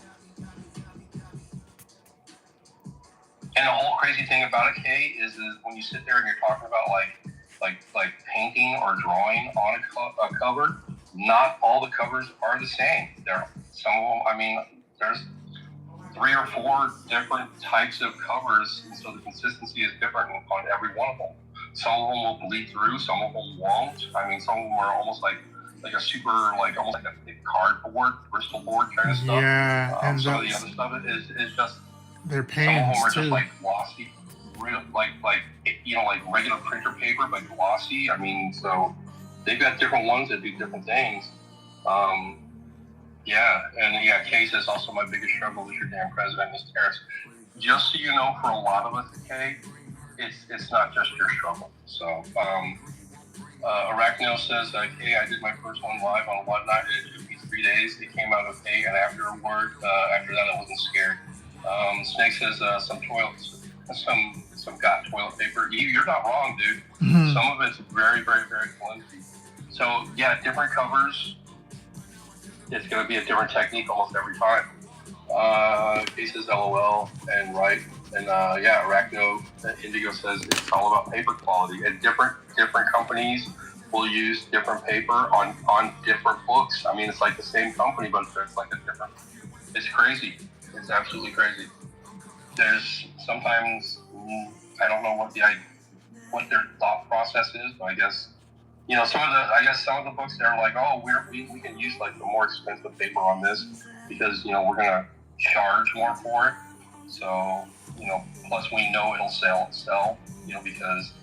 And the whole crazy thing about it, Kay, is when you sit there and you're talking about like painting or drawing on a cover, not all the covers are the same. Some of them, I mean, there's 3 or 4 different types of covers, and so the consistency is different on every one of them. Some of them will bleed through, some of them won't. I mean, some of them are almost like a super, like almost like a thick cardboard, Bristol board kind of stuff. Yeah, and some of the other stuff is just, they're some of them pants are too. just like glossy, real, like you know, like regular printer paper, but glossy. I mean, so they've got different ones that do different things. Yeah, and yeah, Kay says also my biggest struggle with your damn president is tariffs. Just so you know, for a lot of us, Kay, it's not just your struggle. So, Arachno says, "Hey, I did my first one live on Whatnot. It took me 3 days. It came out okay, and after that, I wasn't scared." Snake says, "Some got toilet paper." You're not wrong, dude. Mm-hmm. Some of it's very, very, very flimsy. So yeah, different covers. It's going to be a different technique almost every time. Cases LOL and right. And yeah, Arachno Indigo says it's all about paper quality, and different companies will use different paper on different books. I mean, it's like the same company, but it's like a different. It's crazy. It's absolutely crazy. There's sometimes I don't know what their thought process is, but I guess, you know, some of the books they're like, oh, we can use like the more expensive paper on this because, you know, we're gonna charge more for it. So, you know, plus we know it'll sell, you know, because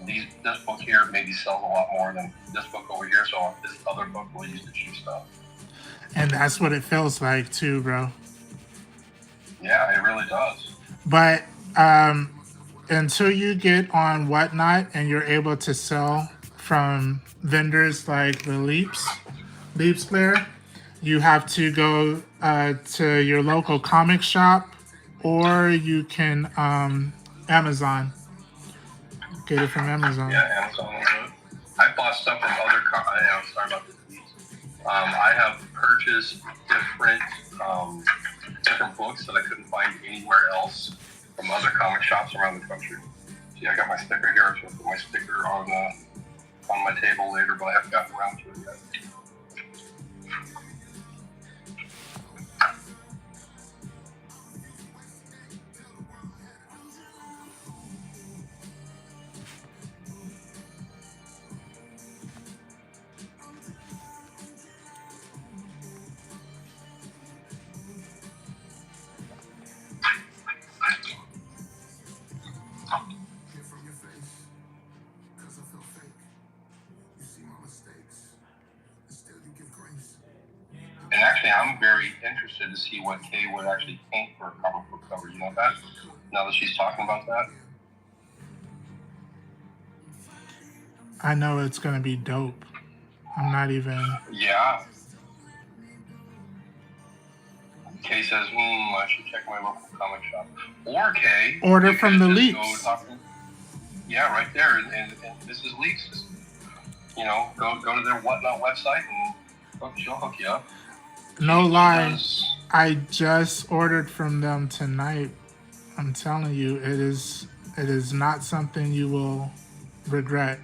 this book here maybe sells a lot more than this book over here, so this other book will use the cheap stuff. And that's what it feels like too, bro. Yeah, it really does. But until you get on Whatnot and you're able to sell from vendors like the Leaps Player, you have to go to your local comic shop, or you can Amazon. Get it from Amazon. Yeah, Amazon. I bought stuff from other. I'm sorry about this. I have purchased different books that I couldn't find anywhere else from other comic shops around the country. See, I got my sticker here. So I'll put my sticker on my table later, but I haven't gotten around to it yet. And actually, I'm very interested to see what Kay would actually paint for a comic book cover. You know that? Now that she's talking about that. I know it's gonna be dope. I'm not even. Yeah. Kay says, I should check my local comic shop. Or Kay, Order you from could the just Leaks. go talk to, yeah, right there. And this is Leaks. Just, go to their Whatnot website and she'll hook you up. No She lie, does- I just ordered from them tonight. I'm telling you, it is not something you will regret.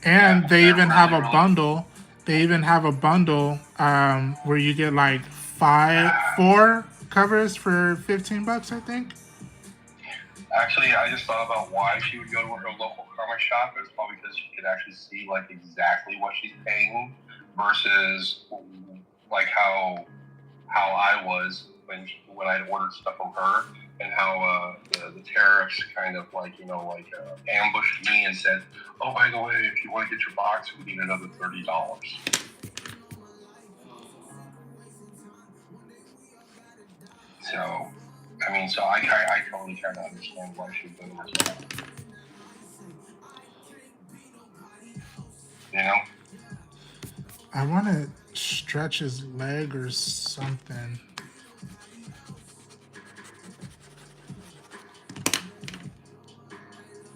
And Yeah, they they're even have a really- bundle. They even have a bundle where you get like 4 covers for $15, I think. Actually, I just thought about why she would go to her local comic shop. It's probably because she could actually see like exactly what she's paying versus like how I was when I ordered stuff from her, and how the tariffs kind of ambushed me and said, "Oh, by the way, if you want to get your box, we need another $30." So, I totally kind of understand why she would go to her. You know? I want to stretch his leg or something.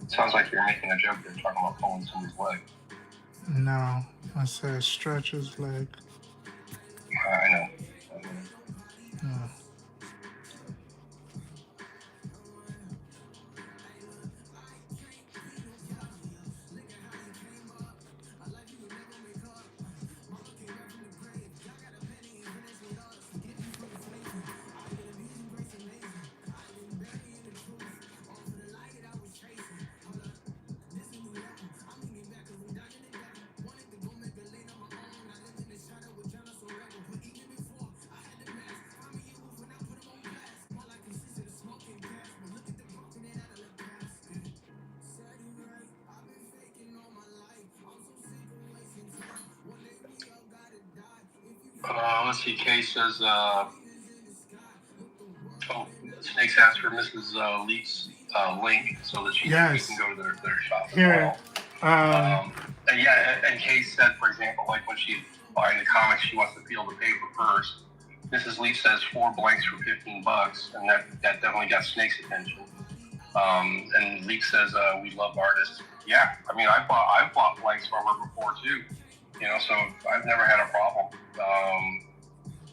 Sounds like you're making a joke. You're talking about pulling somebody's leg. No, I said stretch his leg. I know. No. Let's see. Kay says, Snakes asked for Mrs. Leak's link so that she can go to their shop as well. And Kay said, for example, like when she's buying the comics, she wants to feel the paper first. Mrs. Leak says 4 blanks for $15, and that definitely got Snake's attention. And Leak says, we love artists. Yeah, I mean, I've bought blanks from her before too. So I've never had a problem.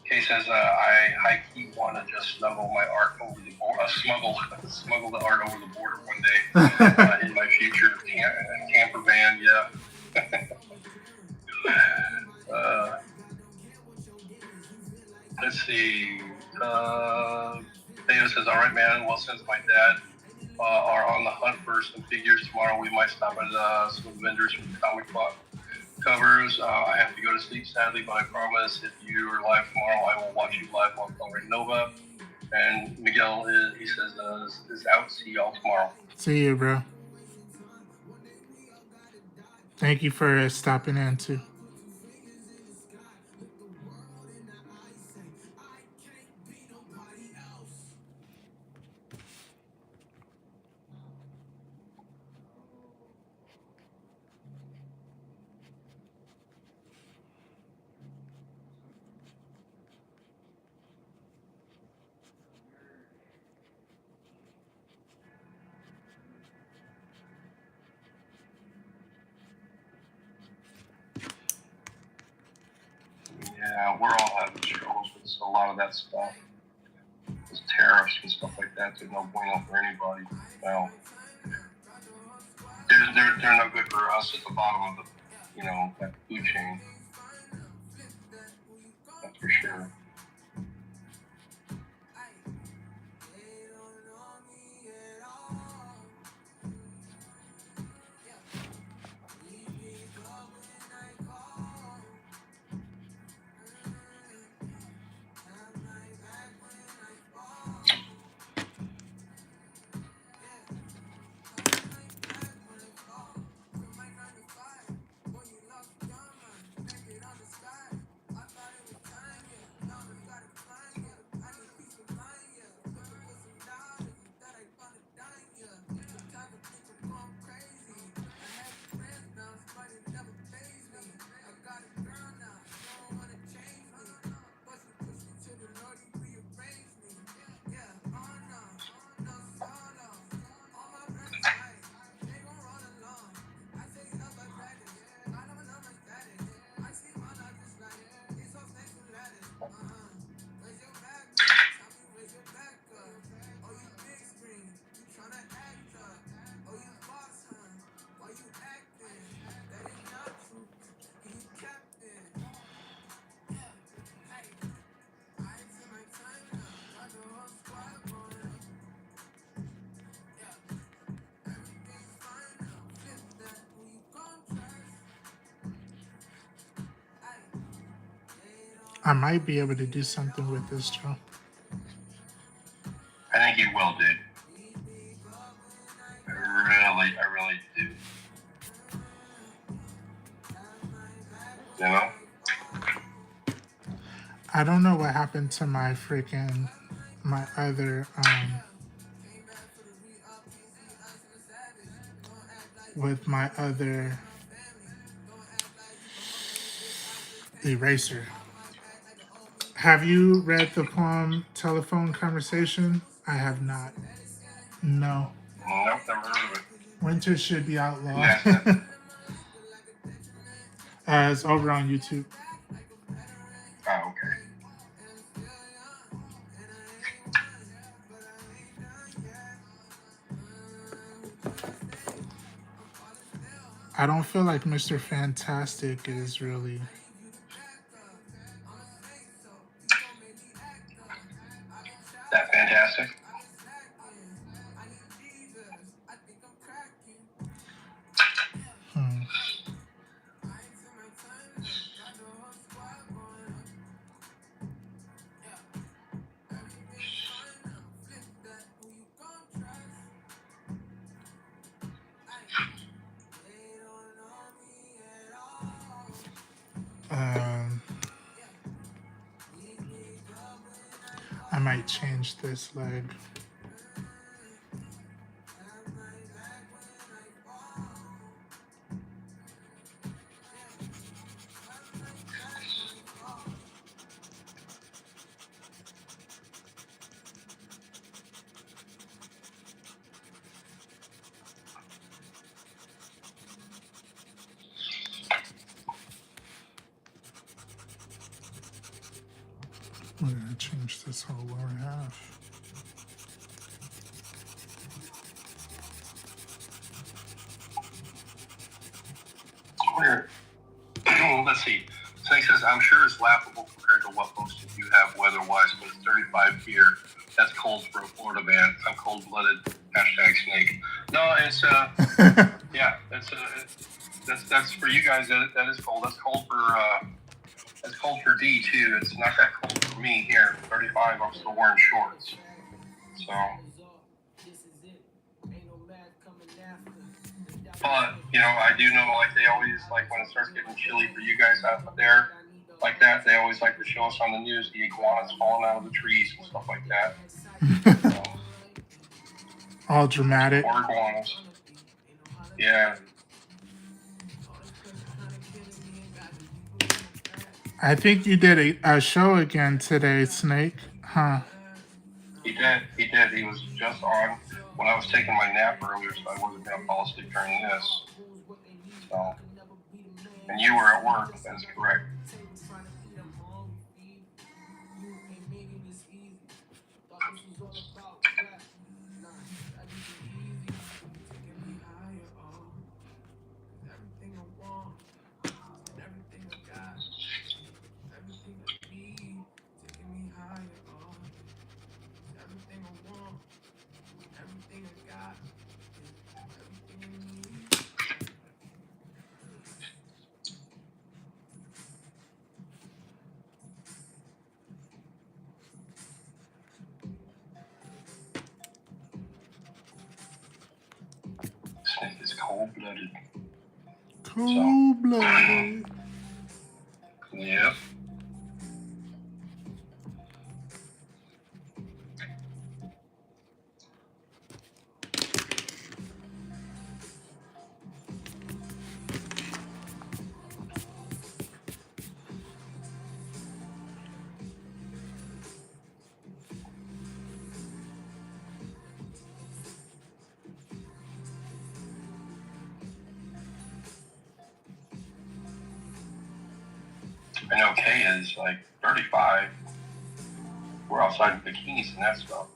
Kay says, I high-key want to just snuggle my art over the border, smuggle the art over the border one day in my future camper van, yeah. Let's see. Theo says, all right, man, well, since my dad are on the hunt for some figures tomorrow, we might stop at some vendors from the comic book covers. I have to go to sleep sadly, but I promise if you are live tomorrow, I will watch you live on Coloring Nova. And Miguel, he says, is out. See y'all tomorrow. See you, bro. Thank you for stopping in too. Yeah, we're all having struggles with a lot of that stuff. Those tariffs and stuff like that, they're no bueno for anybody. Well, they're no good for us at the bottom of the, that food chain. That's for sure. I might be able to do something with this, Joe. I think you will, dude. I really do. You know? I don't know what happened to my other with my other eraser. Have you read the poem Telephone Conversation? I have not. No. Nope, never heard of it. Winter Should Be Outlawed. Yes. It's over on YouTube. Oh, okay. I don't feel like Mr. Fantastic is really. That fantastic. Hmm. I might change this leg. We're gonna change this whole lower half. Weird. Let's see. Snake says, I'm sure it's laughable compared to what most of you have weather-wise, but it's 35 here. That's cold for a Florida man. I'm cold-blooded. Hashtag Snake. No, it's yeah, that's for you guys. That is cold. That's cold for D too. It's not that cold for me here. 35. I'm still wearing shorts. So. But, you know, I do know, like, they always, like, when it starts getting chilly for you guys out there, like that, they always like to show us on the news the iguanas falling out of the trees and stuff like that. So, all dramatic. Or iguanas. Yeah. I think you did a show again today, Snake. Huh? He did. He was just on when I was taking my nap earlier, so I wasn't going to fall asleep during this. So, and you were at work. That's correct. Snake is cold-blooded. Cold-blooded. Yep. I know Kay is like 35. We're outside in bikinis and that stuff.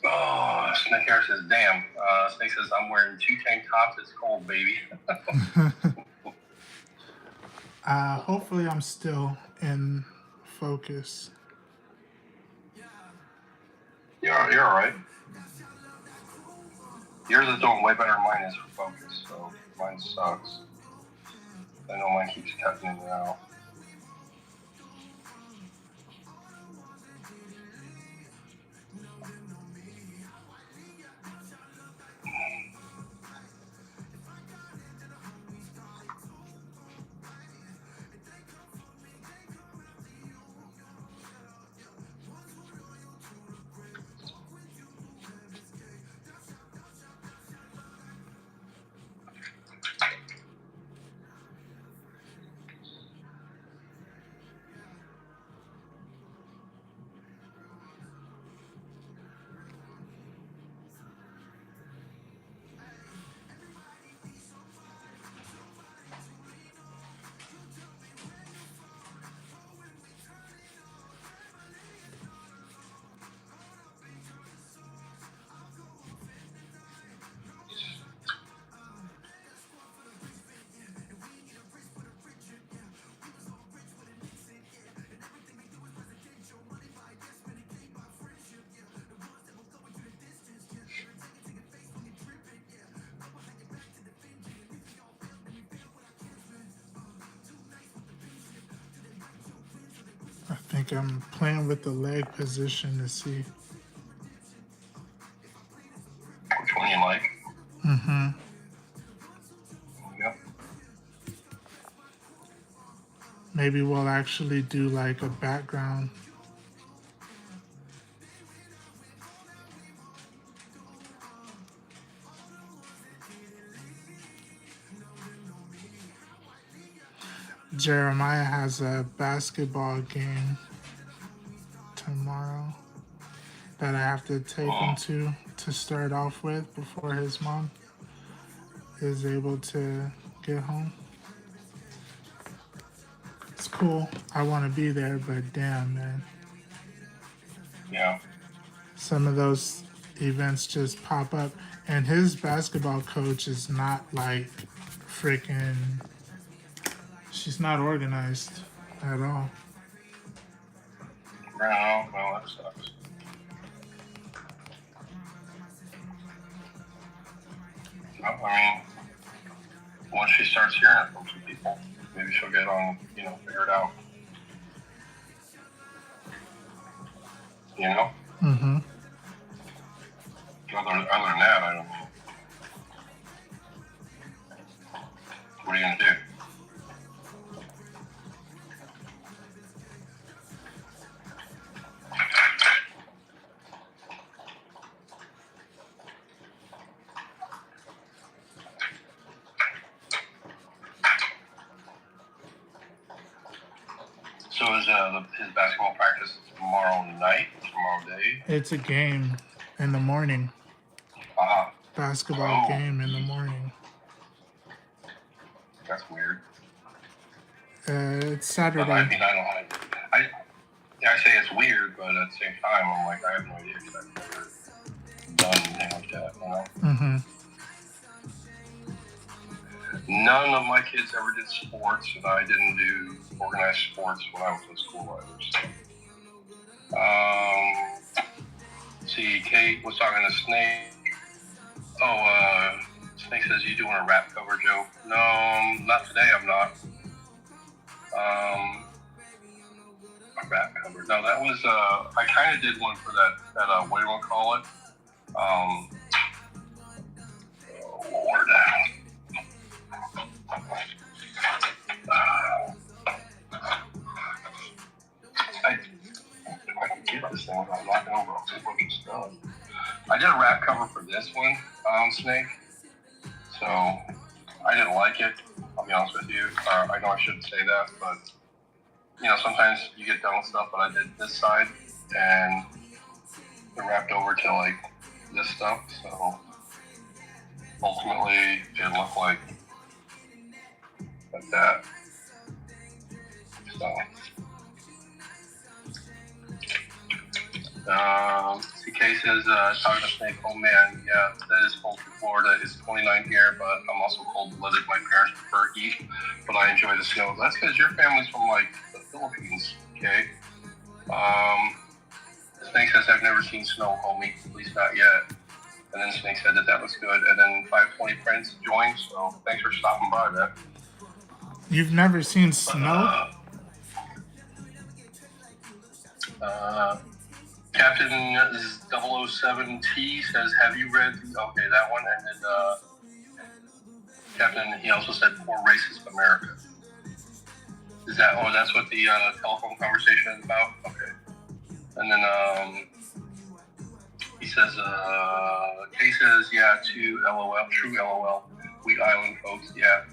Oh, Snake Hair says, damn. Snake says, I'm wearing 2 tank tops. It's cold, baby. Hopefully I'm still in focus. You're all right. Yours is doing way better than mine is for focus, so mine sucks. I know mine keeps cutting in and out. I think I'm playing with the leg position to see. Which one you like? Mm-hmm. Yep. Maybe we'll actually do like a background. Jeremiah has a basketball game tomorrow that I have to take him to start off with before his mom is able to get home. It's cool. I want to be there, but damn, man. Yeah. Some of those events just pop up, and his basketball coach is not like freaking. She's not organized at all. No, that sucks. I mean, once she starts hearing from some people, maybe she'll get on, figure it out. You know? Mm-hmm. Other than that, I don't know. What are you going to do? So is his basketball practice tomorrow night, tomorrow day? It's a game in the morning. Basketball game in the morning. That's weird. It's Saturday. But I mean, I say it's weird, but at the same time, I'm like, I have no idea because I've never done anything like that, you know? Mm-hmm. None of my kids ever did sports, and I didn't do organized sports when I was in school either. So. See, Kate was talking to Snake. Snake says, you doing a rap cover, Joe? No, not today, I'm not. A rap cover. No, that was, I kind of did one for that what do you want to call it? Word. I can get this thing without knocking over a whole bunch of stuff. I did a rap cover for this one, Snake. So I didn't like it. I'll be honest with you. I know I shouldn't say that, but sometimes you get done with stuff. But I did this side, and it wrapped over to like this stuff. So ultimately, it looked like that. So. CK says, talking to Snake, oh man, yeah, that is cold for Florida. It's 29 here, but I'm also cold-blooded. My parents prefer heat, but I enjoy the snow. That's because your family's from, like, the Philippines, okay? Snake says, I've never seen snow, homie, at least not yet. And then Snake said that looks good. And then 520 friends joined, so thanks for stopping by that. You've never seen snow? Captain 007T says, have you read, okay, that one. And then Captain, he also said, poor racist America. Is that, oh, that's what the telephone conversation is about? Okay. And then he says, Kay says, yeah, true LOL. Wheat Island folks, yeah.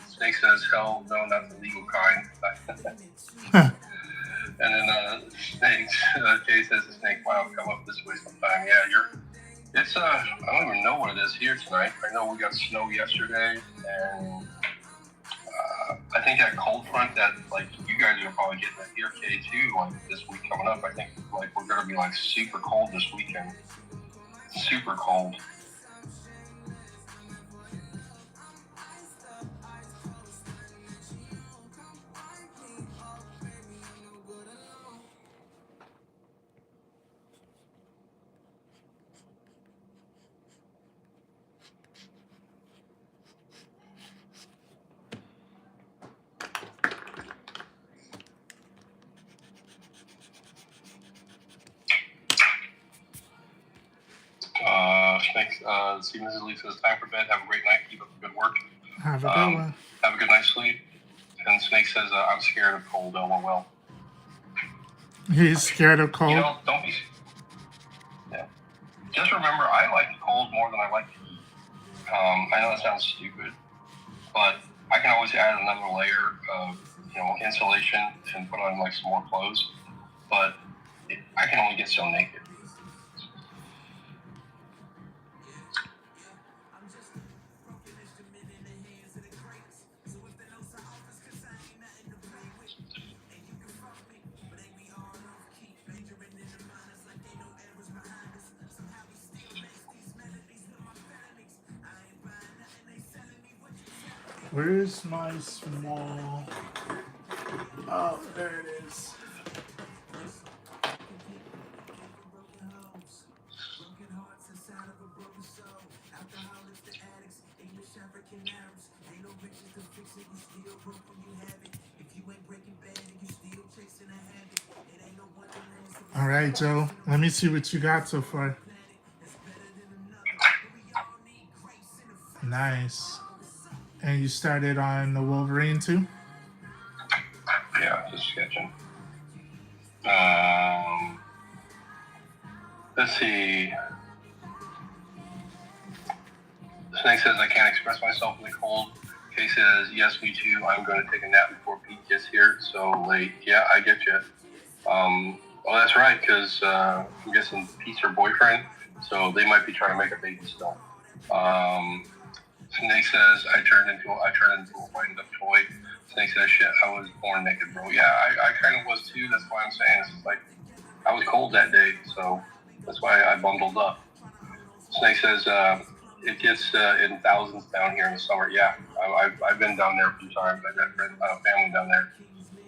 Snake says, hell no, not the legal kind. And then Kay says to Snake, wow, come up this way sometime. Yeah, it's I don't even know what it is here tonight. I know we got snow yesterday, and I think that cold front that, like, you guys are probably getting that here, Kay, too, like, this week coming up. I think, like, we're going to be, like, super cold this weekend. Super cold. See Mrs. Lee says, time for bed. Have a great night. Keep up the good work. Have a good one. Have a good night's sleep. And Snake says, I'm scared of cold. LOL. He's scared of cold. You know, don't be. Yeah. Just remember, I like the cold more than I like the heat. I know that sounds stupid, but I can always add another layer of, insulation and put on, like, some more clothes. But I can only get so naked. Where's my small... Oh, there it is. All right, Joe. Let me see what you got so far. Nice. And you started on the Wolverine too? Yeah, just sketching. Let's see. Snake says, I can't express myself in the cold. Kay says, yes, me too. I'm going to take a nap before Pete gets here. So late. Yeah, I get you. Oh, that's right, because I'm guessing Pete's her boyfriend. So they might be trying to make a baby still. Snake says, I turned into a wind-up toy. Snake says, shit, I was born naked, bro. Yeah, I kind of was too. That's why I'm saying it's like I was cold that day, so that's why I bundled up. Snake says, it gets in thousands down here in the summer. Yeah, I've been down there a few times. I've got family down there.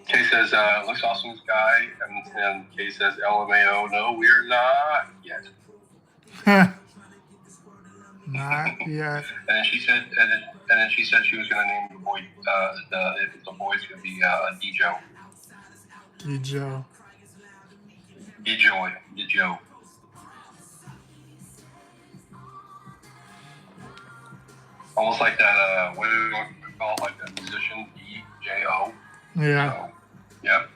Kay says, looks awesome, Sky. And Kay says, LMAO, no, we're not yet. Not yet. And then she said, she was going to name the boy. If the boy's going to be Dejo. Dejo. Dejo. Almost like that. What do we want to call it? Like that musician, Dejo. Yeah. So, yep.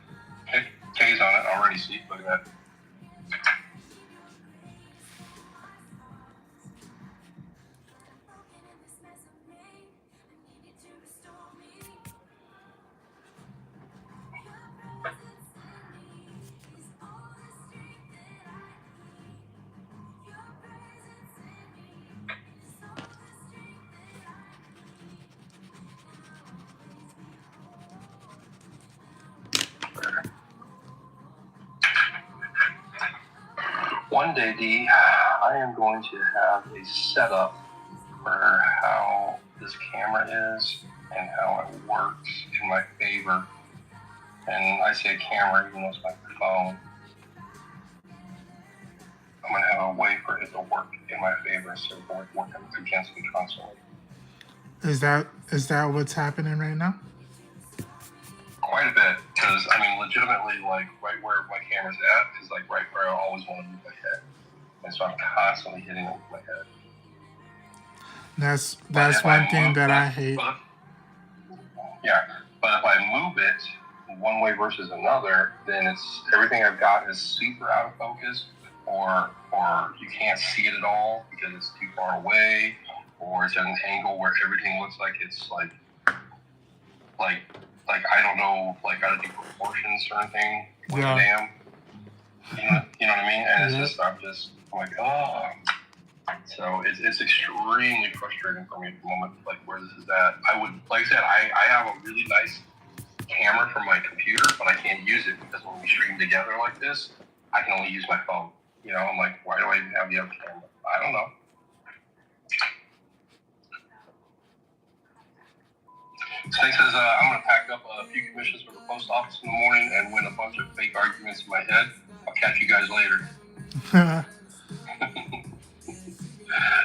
K's on it already. See, look at that. One day, D, I am going to have a setup for how this camera is and how it works in my favor. And I say camera, even though it's my phone. I'm gonna have a way for it to work in my favor instead of working against me constantly. Is that what's happening right now? Quite a bit, because I mean, legitimately, like right where my camera's at is like right where I always want to move my head, and so I'm constantly hitting it with my head. That's But one thing that I hate. Yeah, but if I move it one way versus another, then it's everything I've got is super out of focus, or you can't see it at all because it's too far away, or it's at an angle where everything looks like it's like I don't know, like gotta do proportions or anything. Yeah. Damn. You know what I mean? And Yeah. it's just I'm like, oh. So it's extremely frustrating for me at the moment, like where this is at. I would, like I said, I have a really nice camera from my computer, but I can't use it because when we stream together like this, I can only use my phone. You know, I'm like, why do I even have the other camera? I don't know. Snake says, I'm going to pack up a few commissions for the post office in the morning and win a bunch of fake arguments in my head. I'll catch you guys later.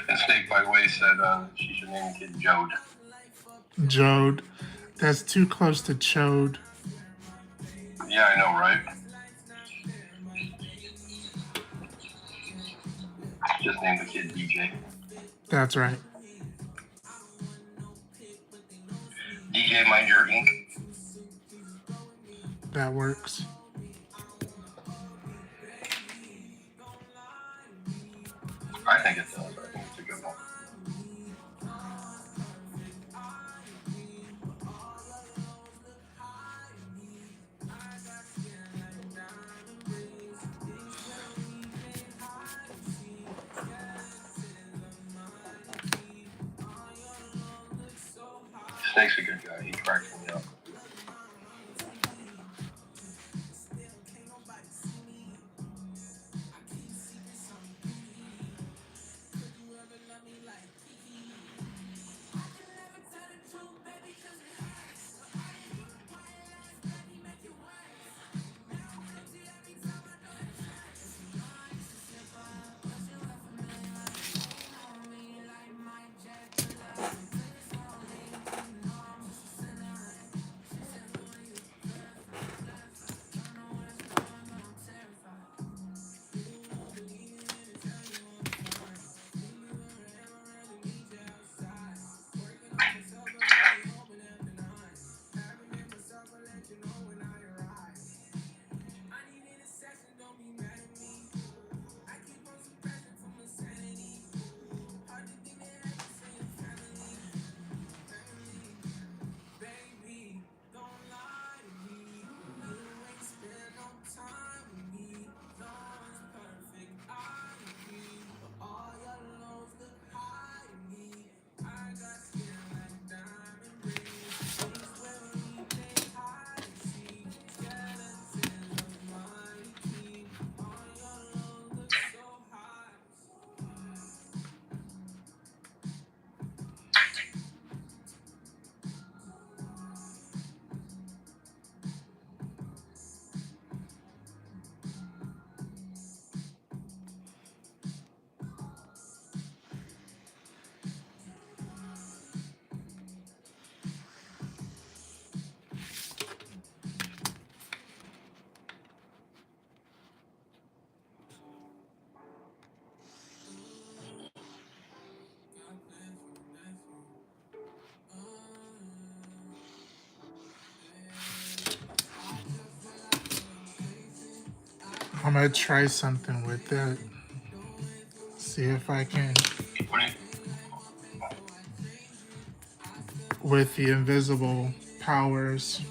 And Snake, by the way, said she should name the kid Jode. Jode. That's too close to Chode. Yeah, I know, right? Just name the kid DJ. That's right. DJ Mind Your Ink. That works. I think it does. I think it's a good one. Snake's a good guy. He cracks me up. I'm gonna try something with it. See if I can. With the invisible powers.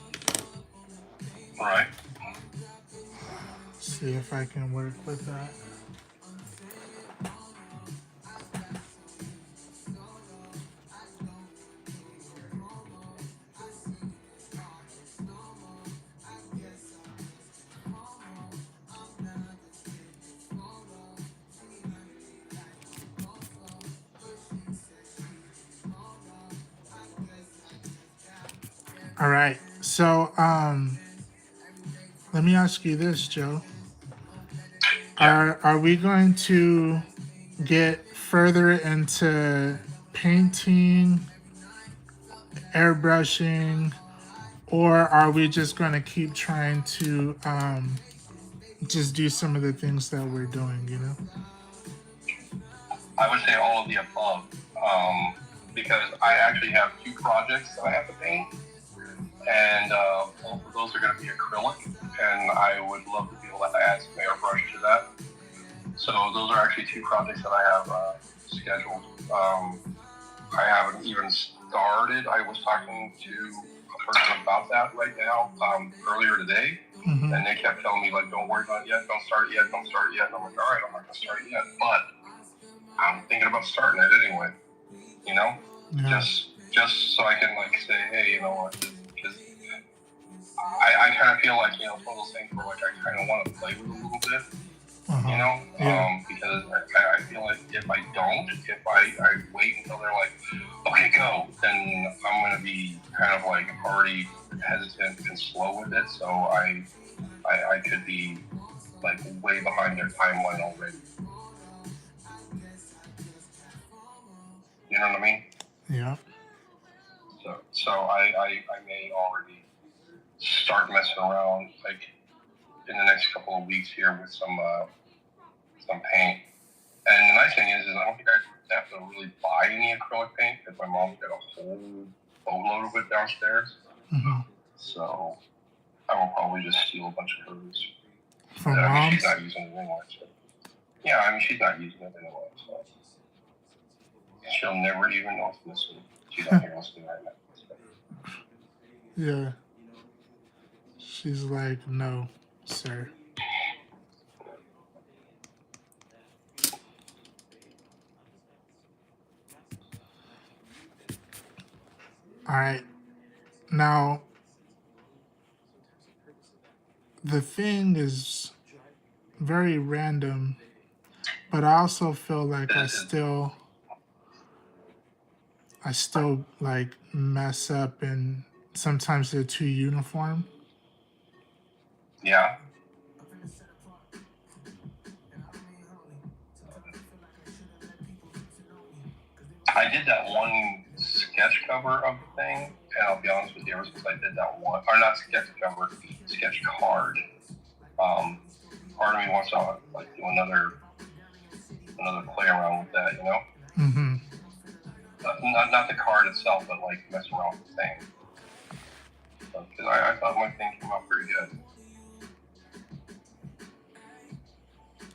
Right. See if I can work with that. All right. So, let me ask you this, Joe. Are we going to get further into painting, airbrushing, or are we just going to keep trying to just do some of the things that we're doing? You know. I would say all of the above, because I actually have 2 projects that I have to paint, and both of those are going to be acrylic, and I would love to be able to add some airbrush to that. So those are actually 2 projects that I have scheduled. I haven't even started. I was talking to a person about that right now earlier today, Mm-hmm. and they kept telling me, like, don't worry about it yet, don't start it yet, don't start it yet. And I'm like, all right, I'm not going to start it yet, but I'm thinking about starting it anyway, you know? Yeah. Just so I can, like, say, hey, you know what, because I kind of feel like, you know, it's one of those things where, like, I kind of want to play with it a little bit, Uh-huh. you know? Yeah. Because I feel like if I wait until they're like, okay, go, then I'm going to be kind of, like, already hesitant and slow with it, so I could be, like, way behind their timeline already. You know what I mean? Yeah. So I may already start messing around, like, in the next couple of weeks here with some paint. And the nice thing is I don't think I have to really buy any acrylic paint because my mom's got a whole boatload of it downstairs. Mm-hmm. So I will probably just steal a bunch of hers. From I mean, moms. she's not using it anyway. So. Yeah, I mean, she's not using it anyway. So she'll never even know it's missing. She's not here listening right now. So. Yeah. She's like, no, sir. All right. Now, the thing is very random, but I also feel like I still like mess up, and sometimes they're too uniform. Yeah. I did that one sketch cover of the thing, and I'll be honest with you, ever since I did that one, or not sketch cover, sketch card, part of me wants to, like, do another play around with that, you know? Mm-hmm. Not the card itself, but, like, mess around with the thing. Because I thought my thing came out pretty good.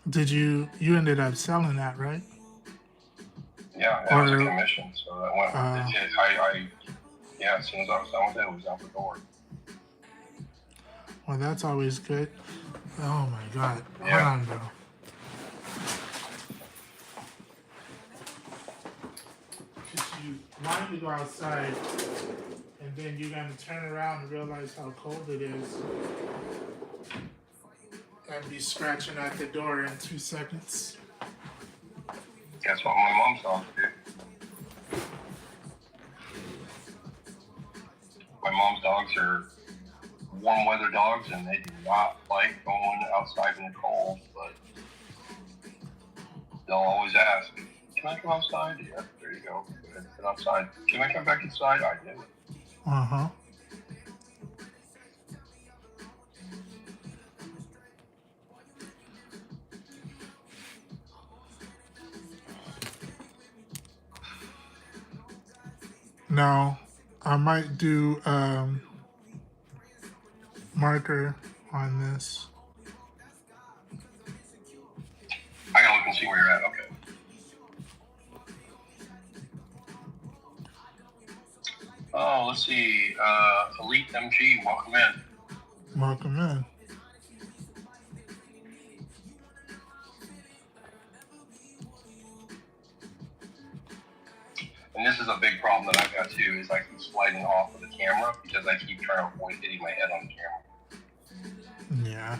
Did you ended up selling that, right? Yeah, it was a commission, so that went. As soon as I was done with it, it was out the door. Well, that's always good. Oh my God! Yeah. Hold on, bro. You want to go outside, and then you're gonna turn around and realize how cold it is, and be scratching at the door in 2 seconds. That's what my mom's dogs do. My mom's dogs are warm weather dogs, and they do not like going outside in the cold, but they'll always ask, can I come outside? Yeah, there you go. Go ahead, get outside. Can I come back inside? I do. Uh-huh. Now, I might do marker on this. I gotta look and see where you're at. Okay. Oh, let's see. Elite MG, welcome in. Welcome in. And this is a big problem that I've got too, is I keep sliding off of the camera because I keep trying to avoid hitting my head on the camera. Yeah.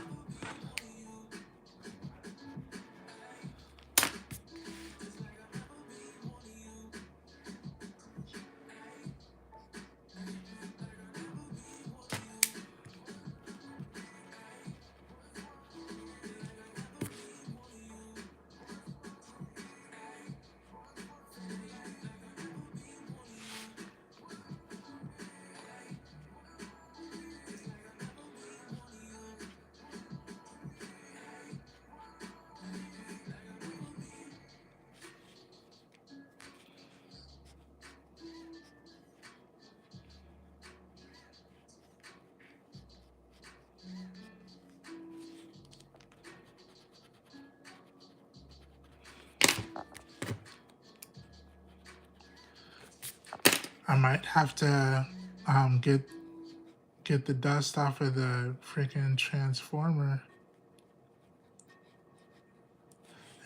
I might have to get the dust off of the freaking transformer.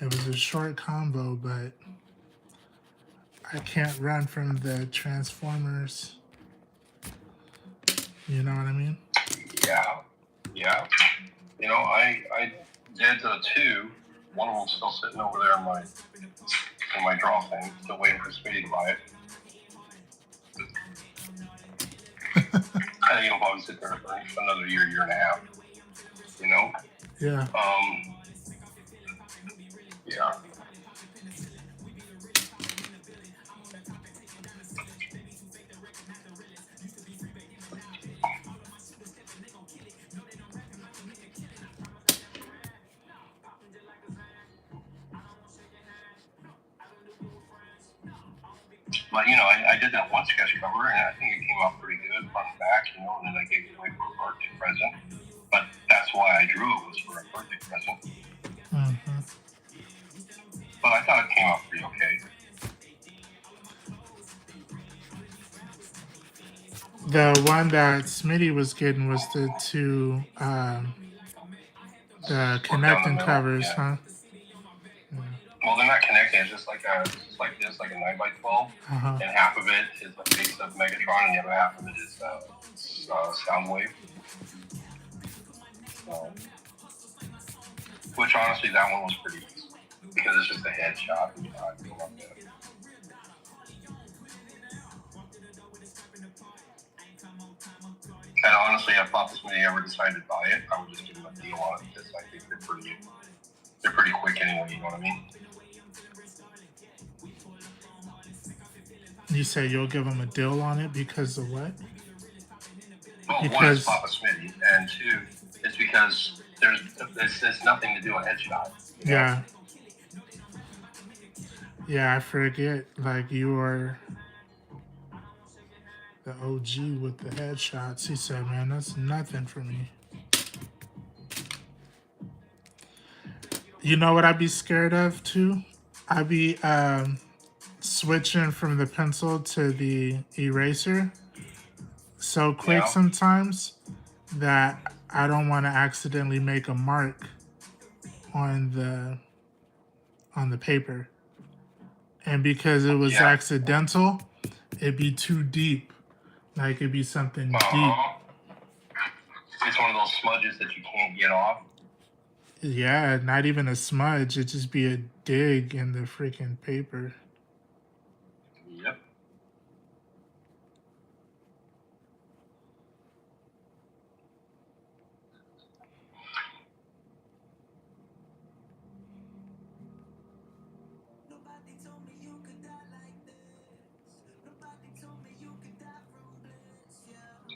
It was a short combo, but I can't run from the transformers. You know what I mean? Yeah. Yeah. You know, I did the two. One of them's still sitting over there in my draw thing, still waiting for Speedy to buy it. I think it'll probably sit there for another year and a half. You know? Yeah. Yeah. But you know, I did that one sketch cover, and I think it came out pretty good front and back. You know, and then I gave it away for a birthday present. But that's why I drew it, was for a birthday present. Mm-hmm. But I thought it came out pretty okay. The one that Smitty was getting was the two the connecting middle, covers, yeah. huh? Well, they're not connecting. It's just like this, like a 9x12, Uh-huh. and half of it is the face of Megatron, and the other half of it is Soundwave. So, which honestly, that one was pretty easy because it's just a headshot. And, and honestly, I thought this when ever decided to buy it, I would just give them a deal on it because I think they're pretty quick anyway. You know what I mean? You say you'll give them a deal on it because of what? Well, one Because- is Papa Smitty, and two, it's because there's nothing to do a headshot. You know? Yeah. Yeah, I forget. Like, you are the OG with the headshots. He said, man, that's nothing for me. You know what I'd be scared of, too? I'd be switching from the pencil to the eraser so quick Yeah. sometimes that I don't want to accidentally make a mark on the paper. And because it was Yeah. accidental, it'd be too deep. Like, it'd be something deep. It's one of those smudges that you can't get off. Yeah, not even a smudge. It'd just be a dig in the freaking paper. Yep.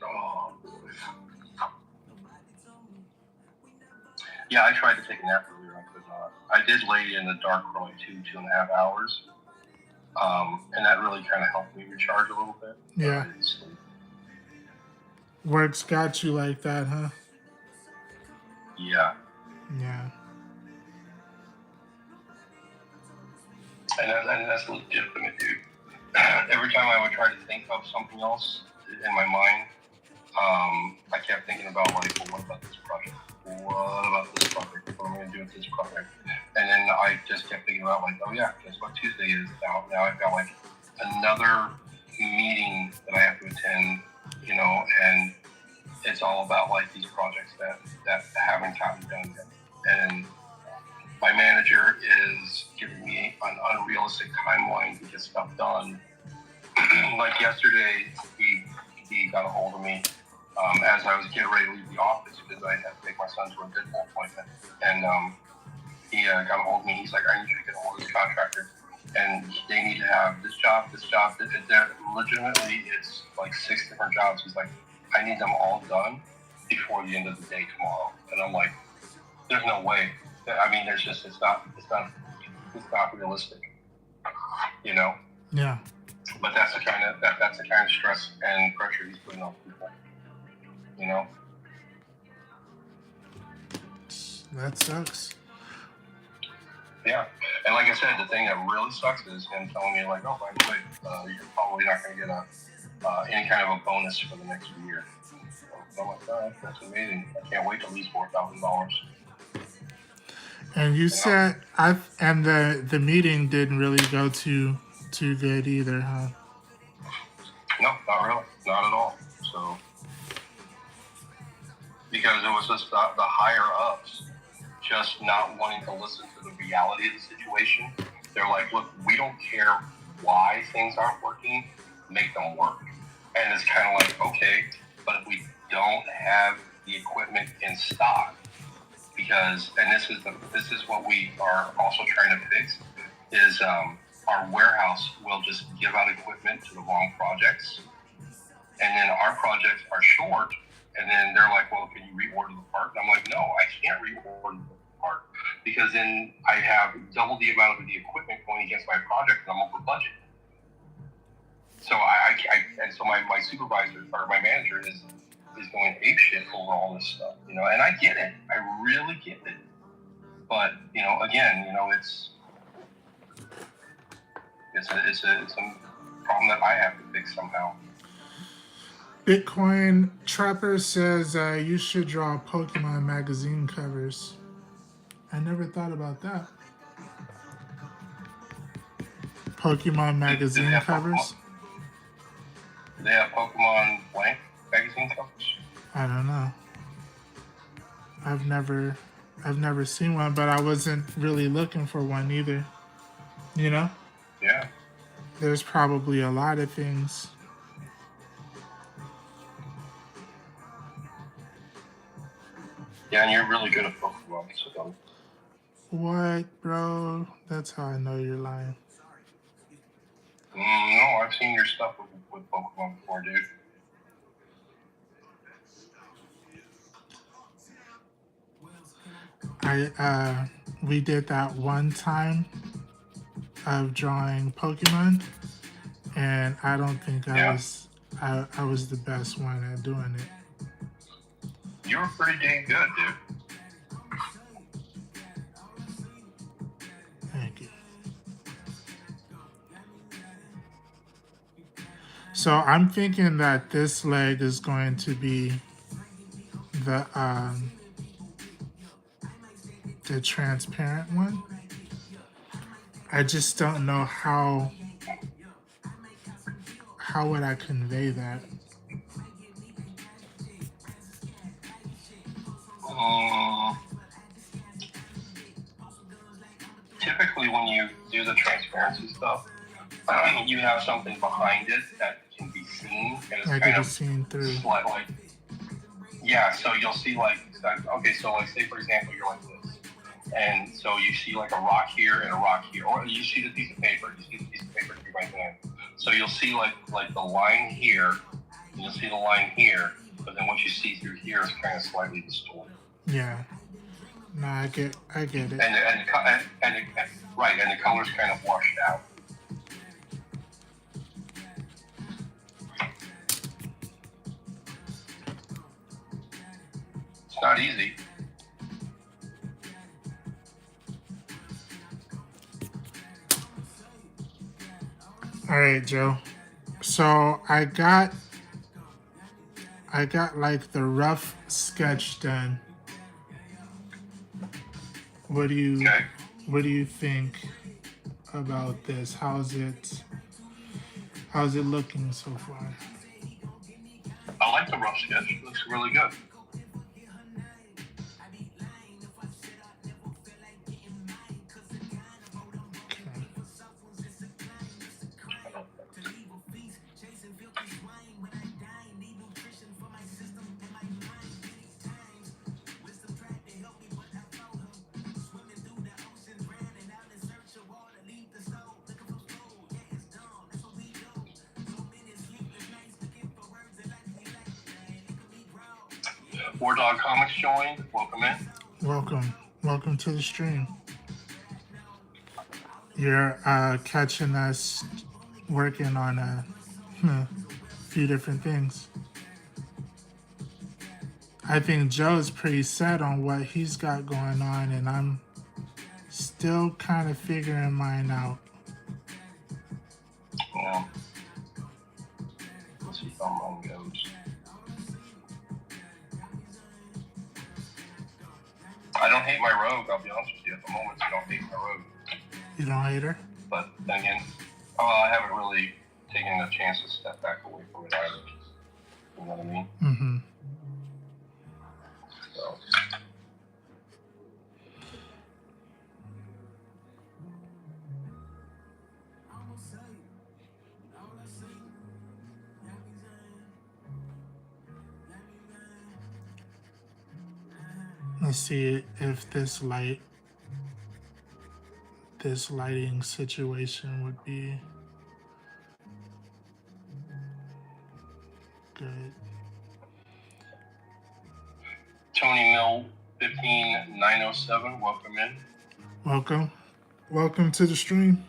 Oh. Yeah, I tried to take a nap earlier. I could not. I did lay in the dark for like 2.5 hours. And that really kind of helped me recharge a little bit. Yeah. I didn't sleep. Work's got you like that, huh? Yeah. Yeah. And that's legitimate, dude. Every time I would try to think of something else in my mind, I kept thinking about like, well, what about this project? What about this project? What am I gonna do with this project? And then I just kept thinking about like, oh yeah, guess what Tuesday is now? Now I've got like another meeting that I have to attend, you know, and it's all about like these projects that haven't gotten done yet. And my manager is giving me an unrealistic timeline to get stuff done. Like yesterday, he got a hold of me as I was getting ready to leave the office because I had to take my son to a dental appointment. And he got a hold of me. He's like, I need you to get a hold of this contractor. And they need to have this job. They're legitimately, it's like 6 different jobs. He's like, I need them all done before the end of the day tomorrow. And I'm like, there's no way. I mean, there's just, it's not realistic, you know? Yeah. But that's the kind of stress and pressure he's putting on people, you know? That sucks. Yeah. And like I said, the thing that really sucks is him telling me like, oh, by the way, you're probably not going to get any kind of a bonus for the next year. So I'm like, oh, that's amazing. I can't wait to lose $4,000. And you said and the meeting didn't really go too good either, huh? No, not really, not at all. So because it was just the higher ups just not wanting to listen to the reality of the situation. They're like, look, we don't care why things aren't working, make them work. And it's kind of like, okay, but if we don't have the equipment in stock, because, and this is what we are also trying to fix, is our warehouse will just give out equipment to the wrong projects, and then our projects are short, and then they're like, well, can you reorder the part? And I'm like, no, I can't reorder the part, because then I have double the amount of the equipment going against my project, and I'm over budget. So and so my supervisor or my manager is going apeshit over all this stuff, you know, and I get it. I really get it. But, you know, again, you know, it's a problem that I have to fix somehow. Bitcoin Trapper says you should draw Pokemon magazine covers. I never thought about that. Pokemon magazine covers? Do they have Pokemon blank magazine covers? I don't know. I've never seen one, but I wasn't really looking for one either. You know? Yeah. There's probably a lot of things. Yeah, and you're really good at Pokemon, so. What, bro? That's how I know you're lying. No, I've seen your stuff with Pokemon before, dude. We did that one time of drawing Pokemon, and I don't think I was the best one at doing it. You were pretty dang good, dude. Thank you. So I'm thinking that this leg is going to be the transparent one. I just don't know how would I convey that. Typically, when you do the transparency stuff, you have something behind it that can be seen, and it's Like kind of seen through. like, yeah. So you'll see like, okay, so like say for example, you're like this, and so you see like a rock here and a rock here, or you see the piece of paper, through my hand. So you'll see like the line here, and you'll see the line here, but then what you see through here is kind of slightly distorted. Yeah. No, I get it. And the color's kind of washed out. It's not easy. All right, Joe. So I got like the rough sketch done. What do you think about this? How's it looking so far? I like the rough sketch. It looks really good. War Dog Comics joined. Welcome in. Welcome to the stream. You're catching us working on a few different things. I think Joe's pretty set on what he's got going on, and I'm still kind of figuring mine out. Yeah. This I don't hate my rogue. I'll be honest with you. At the moment, I don't hate my rogue. You don't hate her? But then again, I haven't really taken a chance to step back away from it either. You know what I mean? Mm-hmm. So. Let's see if this lighting situation would be good. Tony Mill 15907, welcome in. Welcome to the stream.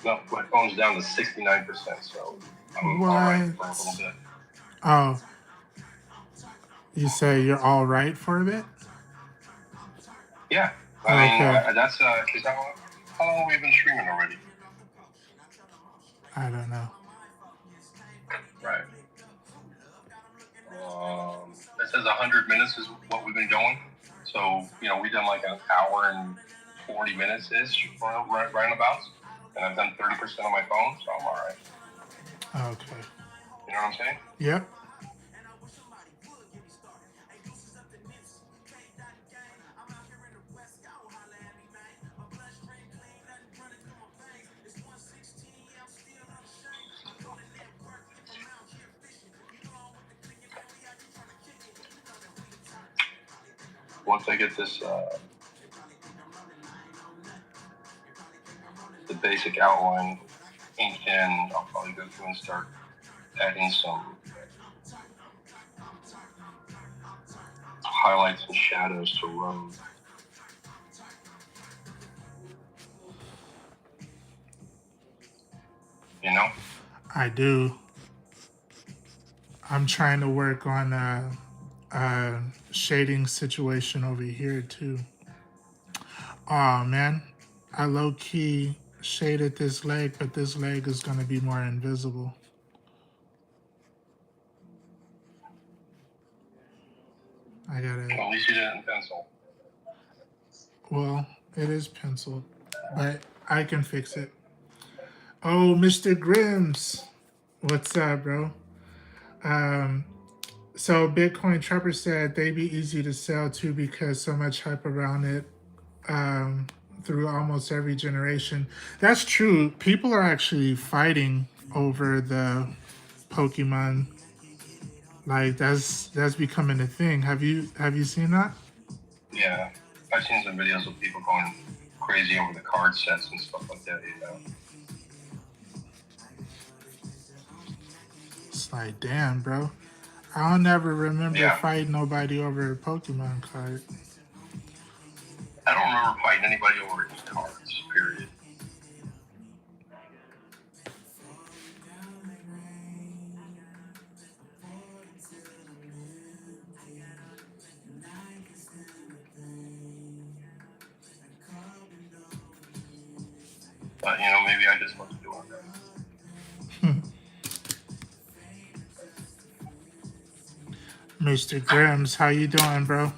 No, my phone's down to 69%, so I'm What? all right for a little bit. Oh, you say you're all right for a bit? Yeah, I mean, Okay. that's is that how long we've been streaming already? I don't know. Right. It says 100 minutes is what we've been going. So, we've done like an hour and 40 minutes ish, right about. And I've done 30% on my phone, so I'm all right. Okay. You know what I'm saying? Yep. Once I get this, the basic outline inked in, I'll probably go through and start adding some highlights and shadows to Rogue. You know? I do. I'm trying to work on a shading situation over here too. Oh man, I low key shaded this leg, but this leg is gonna be more invisible. I gotta. At least you did it in pencil. Well, it is penciled, but I can fix it. Oh, Mr. Grims, what's up, bro? So Bitcoin Trapper said they'd be easy to sell too because so much hype around it through almost every generation. That's true. People are actually fighting over the Pokemon. Like that's becoming a thing. Have you seen that? Yeah, I've seen some videos of people going crazy over the card sets and stuff like that. It's like, damn, bro. I'll never remember fighting nobody over a Pokemon card. I don't remember fighting anybody over any cards, period. But, maybe I just wasn't doing that. Mr. Grims, how you doing, bro?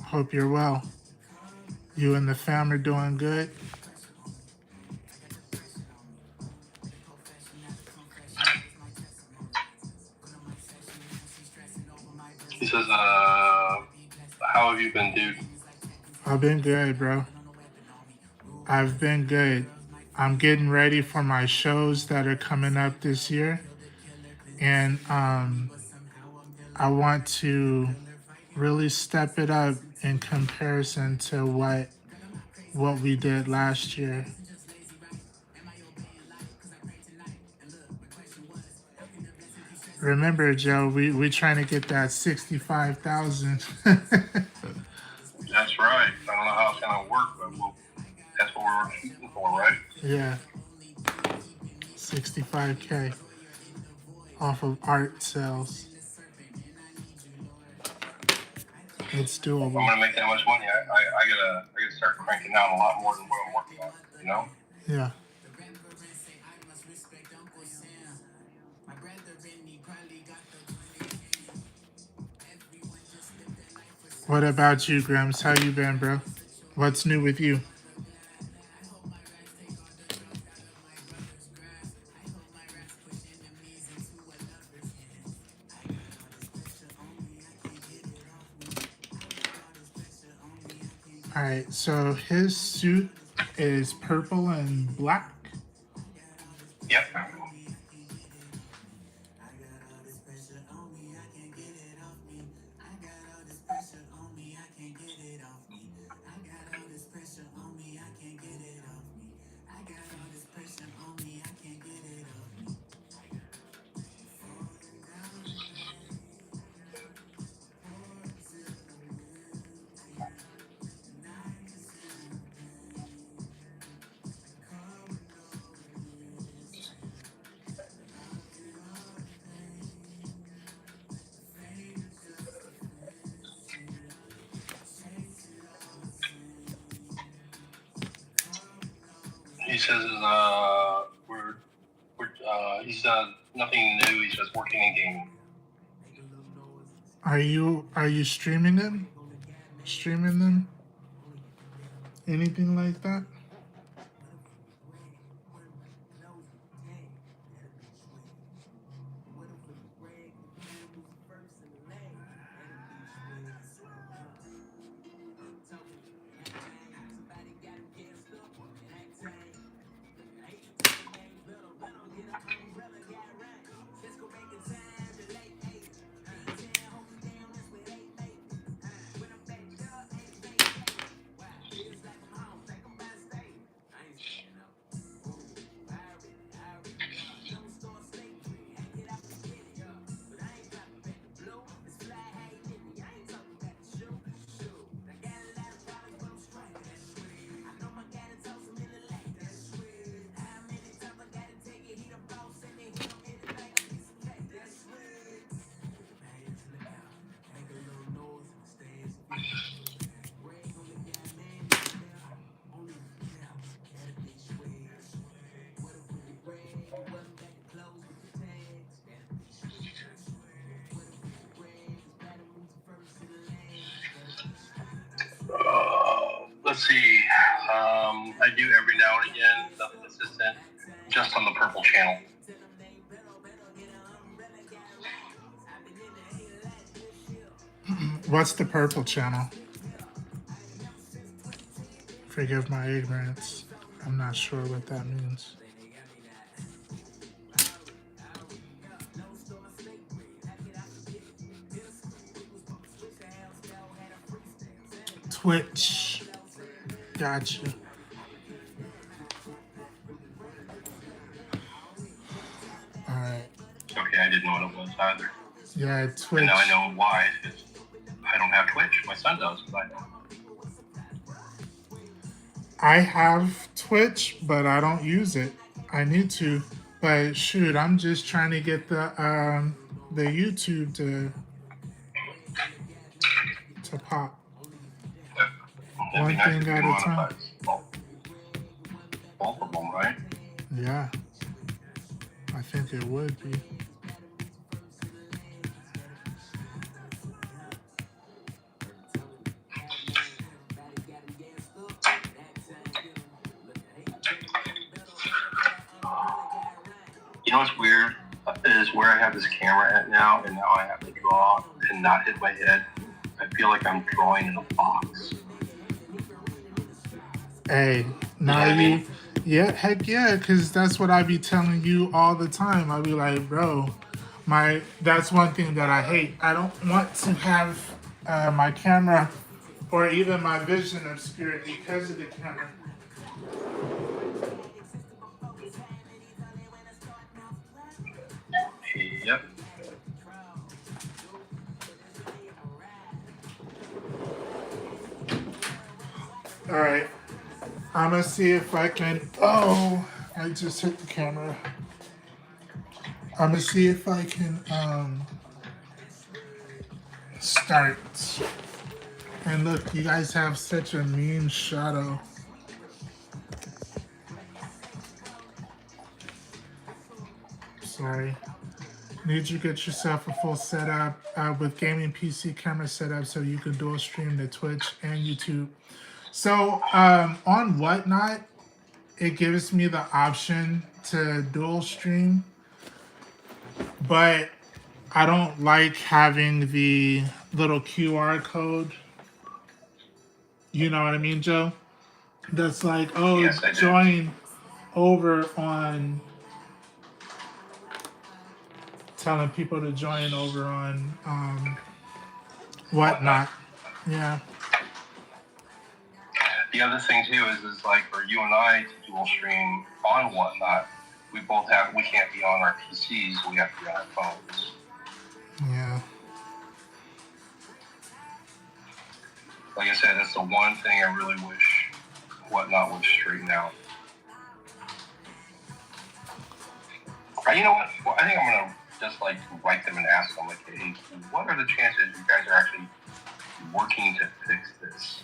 Hope you're well. You and the fam are doing good. He says, how have you been, dude? I've been good, bro. I've been good. I'm getting ready for my shows that are coming up this year. And I want to really step it up in comparison to what we did last year. Remember, Joe, we trying to get that 65,000. That's right. I don't know how it's gonna work, but that's what we're shooting for, right? Yeah, 65K off of art sales. It's If I'm doable. gonna make that much money, I gotta start cranking out a lot more than what I'm working on. You know? Yeah. What about you, Grims? How you been, bro? What's new with you? All right, so his suit is purple and black. Yep. He says, he's nothing new. He's just working in gaming. Are you streaming them? Streaming them? Anything like that? Let's see. I do every now and again, nothing consistent, just on the purple channel. What's the purple channel? Forgive my ignorance. I'm not sure what that means. Twitch. Gotcha. Alright. Okay, I didn't know what it was either. Yeah, Twitch. And now I know why. It's, I don't have Twitch. My son does, but I don't. I have Twitch, but I don't use it. I need to. But shoot, I'm just trying to get the YouTube to pop. It'd be One nice thing if you at a time. monetize both of them, right? Yeah. I think it would be. know what's weird is where I have this camera at now, and now I have to draw and not hit my head. I feel like I'm drawing in a box. Hey, You know now what I you, mean? yeah, heck yeah, because that's what I be telling you all the time. I be like, bro, that's one thing that I hate. I don't want to have my camera or even my vision obscured because of the camera. Yep. All right, I'm gonna see if I can. Oh, I just hit the camera. I'm gonna see if I can start. And look, you guys have such a mean shadow. Sorry. Need you to get yourself a full setup with gaming PC camera setup so you can dual stream to Twitch and YouTube. So on Whatnot, it gives me the option to dual stream, but I don't like having the little QR code. You know what I mean, Joe? That's like, oh, Yes, I do. join over on telling people to join over on Whatnot. Yeah. The other thing too is like for you and I to dual stream on Whatnot, we can't be on our PCs, we have to be on our phones. Yeah. Like I said, that's the one thing I really wish Whatnot would straighten out. You know what? Well, I think I'm gonna just like write them and ask them like, hey, what are the chances you guys are actually working to fix this?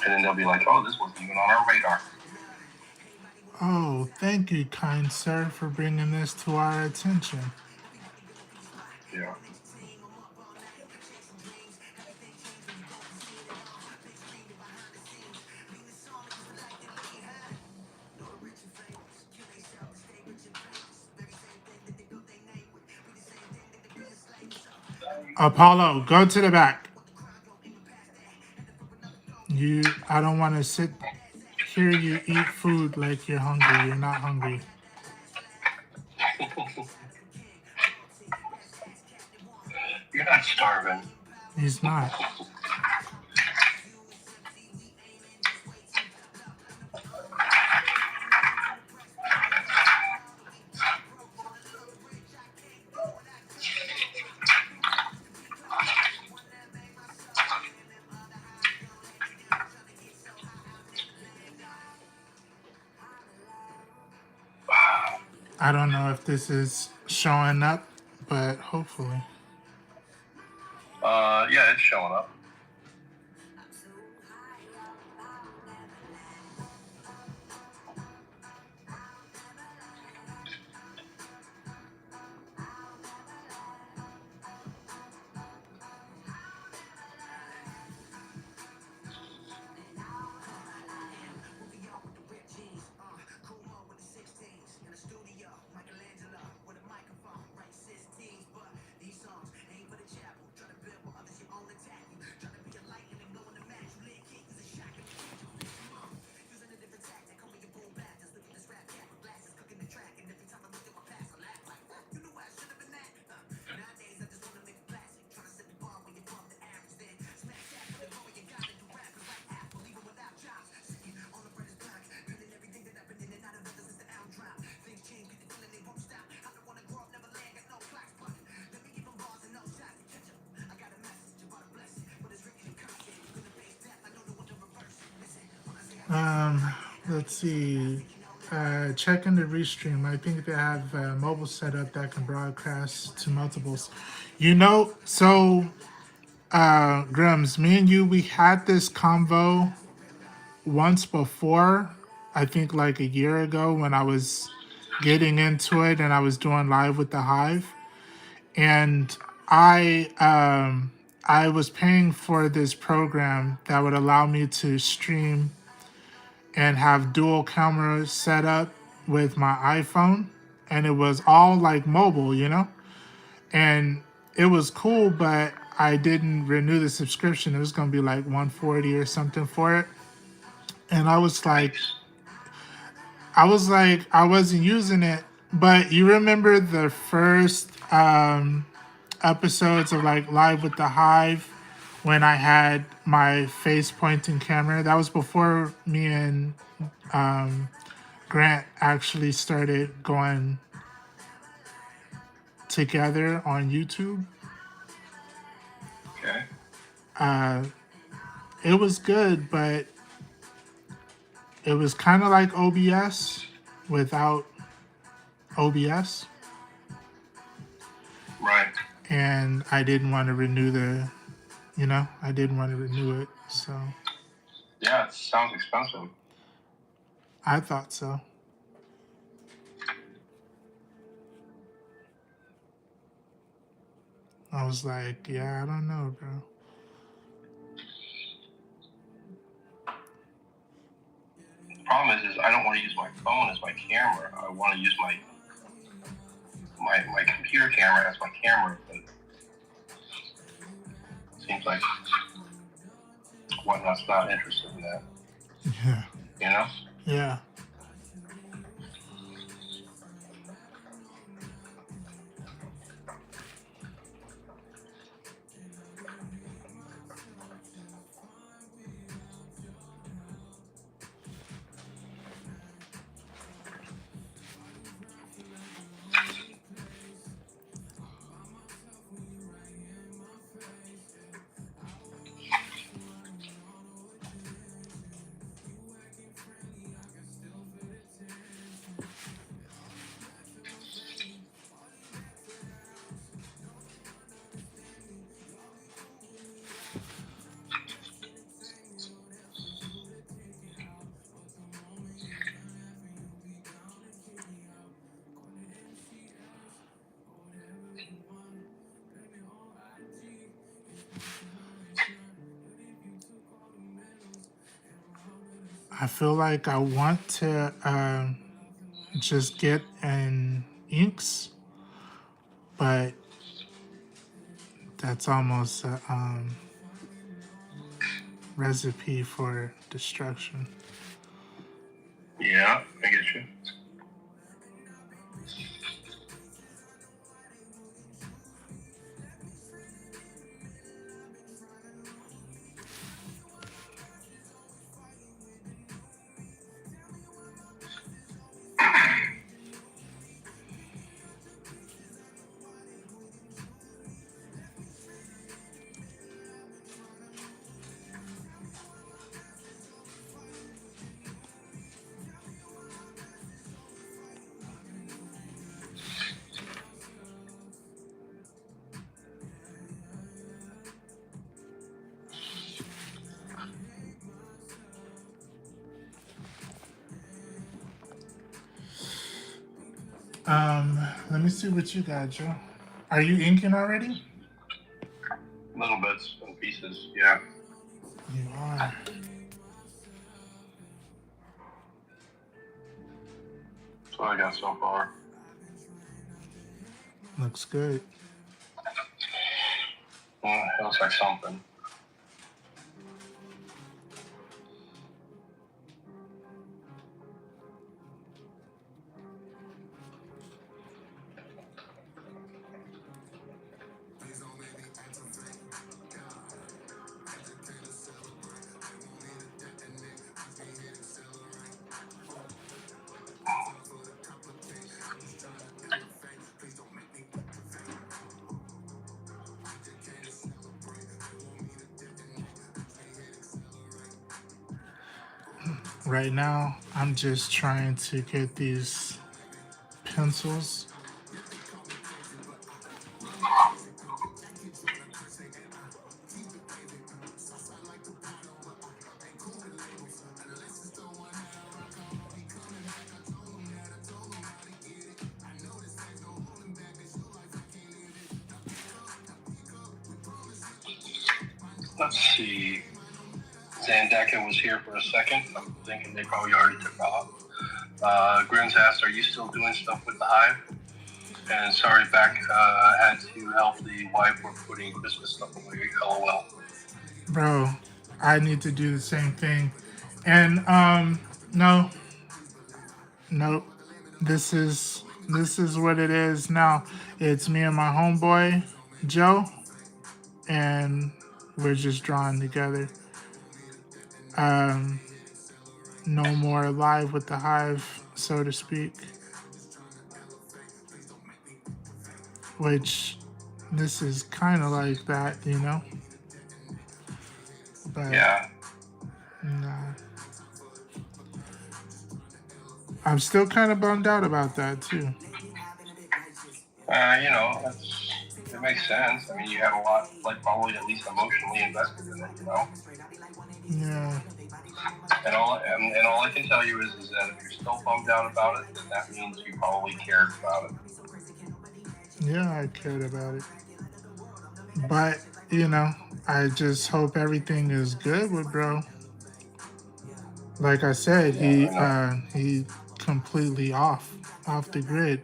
And then they'll be like, oh, this wasn't even on our radar. Oh, thank you, kind sir, for bringing this to our attention. Yeah. Apollo, go to the back. I don't want to sit here. You eat food like you're hungry. You're not hungry. You're not starving. He's not. I don't know if this is showing up, but hopefully. Yeah, it's showing up. Let's see. Checking the restream. I think they have a mobile setup that can broadcast to multiples. You know, so Grims, me and you, we had this convo once before. I think like a year ago when I was getting into it and I was doing live with the Hive, and I was paying for this program that would allow me to stream and have dual cameras set up with my iPhone, and it was all like mobile, you know, and it was cool, but I didn't renew the subscription. It was gonna be like 140 or something for it, and Yikes. I wasn't using it. But you remember the first episodes of like Live with the Hive when I had my face pointing camera? That was before me and Grant actually started going together on YouTube. Okay. It was good, but it was kind of like OBS without OBS. Right. And I didn't want to renew I didn't want to renew it. So Yeah, it sounds expensive. I thought so. I was like, yeah, I don't know, bro. The problem is I don't want to use my phone as my camera. I want to use my computer camera as my camera, but it seems like Whatnot's not interested in that. Yeah. You know? Yeah. I feel like I want to just get an inks, but that's almost a recipe for destruction. Yeah, I get you. Let me see what you got, Joe. Are you inking already? Little bits and pieces, yeah. You are. That's what I got so far. Looks good. It looks like something. Right now, I'm just trying to get these pencils. Let's see. Zandeka was here for a second. I'm thinking they probably already took off. Grims asked, "Are you still doing stuff with the Hive?" And sorry, back had to help the wife with putting Christmas stuff away. LOL. Bro, I need to do the same thing. And no, nope. This is what it is now. It's me and my homeboy Joe, and we're just drawing together. Um, no more live with the Hive, so to speak. Which this is kind of like that, you know. But Yeah. nah, I'm still kind of bummed out about that too. You know, it makes sense. I mean, you have a lot, like probably at least emotionally invested in it, you know. Yeah. And all I can tell you is that if you're still bummed out about it, then that means you probably cared about it. Yeah, I cared about it. But, you know, I just hope everything is good with bro. Like I said, he completely off the grid.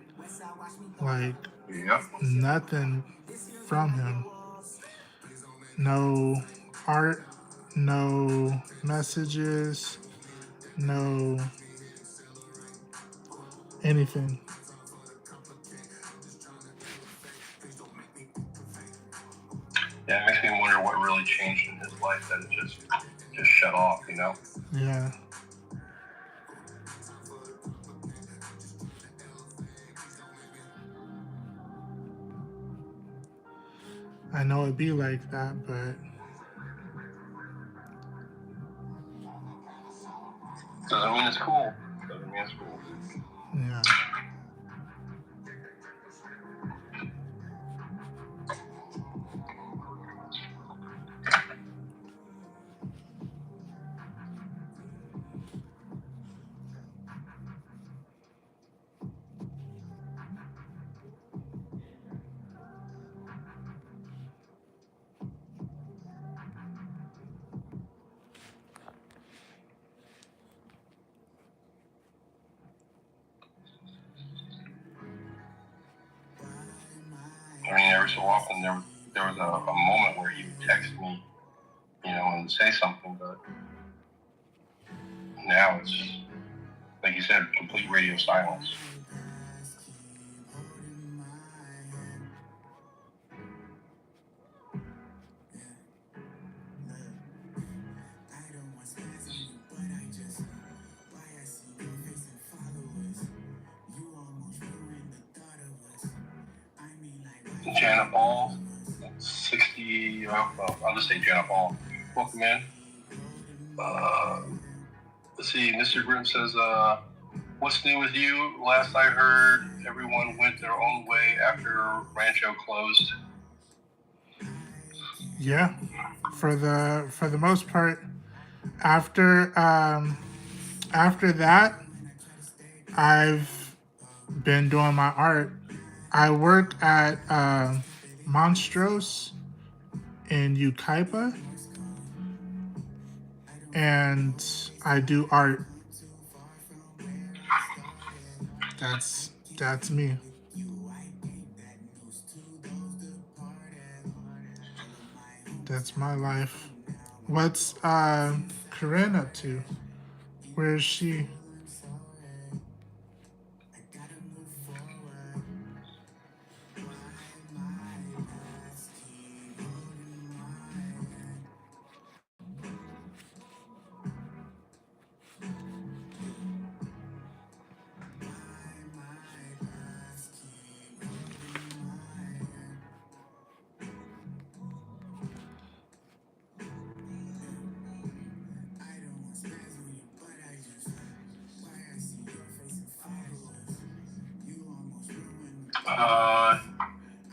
Like Yep. nothing from him. No art, no messages, no anything. Yeah, it makes me wonder what really changed in his life that it just shut off, you know? Yeah. I know it'd be like that, but Doesn't mean it's cool. Doesn't mean it's cool. yeah. I mean, every so often there was a moment where he would text me, you know, and say something, but now it's, like you said, complete radio silence. Janet Ball, 60, well, I'll just say Janet Ball. Welcome in. Let's see, Mr. Grimm says, what's new with you? Last I heard, everyone went their own way after Rancho closed. Yeah. For the most part, after that, I've been doing my art. I work at Monstros in Ukaipa, and I do art. That's me. That's my life. What's Corinne up to? Where is she?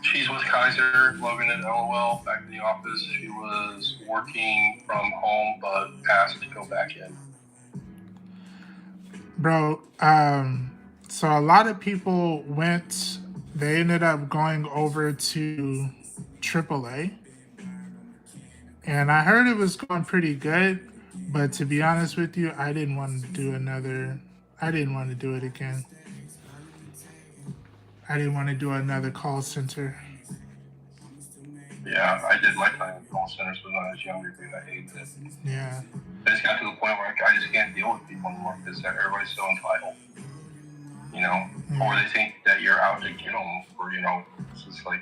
She's with Kaiser, loving it, LOL, back in the office. She was working from home, but asked to go back in. Bro, so a lot of people they ended up going over to AAA. And I heard it was going pretty good, but to be honest with you, I didn't want to do another I didn't want to do it again. I didn't want to do another call center. Yeah, I did my time in call centers when I was younger, dude. I hated it. Yeah. I just got to the point where I just can't deal with people anymore because everybody's so entitled, you know, or they think that you're out to get them, or, you know, it's just like,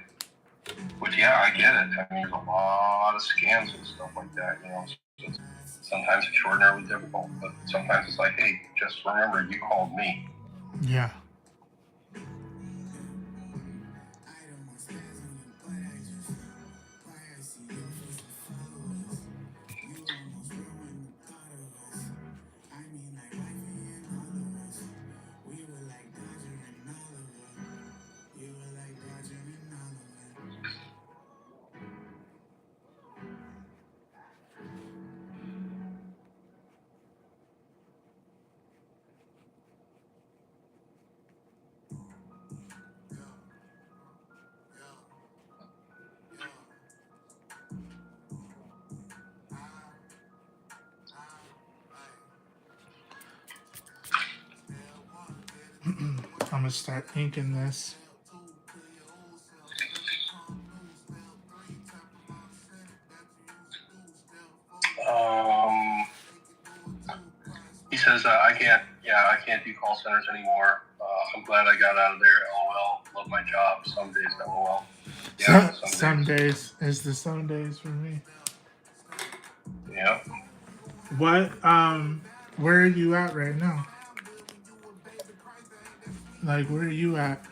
which, yeah, I get it. I mean, there's a lot of scams and stuff like that, you know. So it's sometimes extraordinarily difficult, but sometimes it's like, hey, just remember you called me. Yeah. I'm gonna start inking this. He says, I can't do call centers anymore. I'm glad I got out of there. LOL. Love my job. Some days, LOL. Yeah, some days. It's the some days for me. Yeah. What, where are you at right now? Like, where are you at?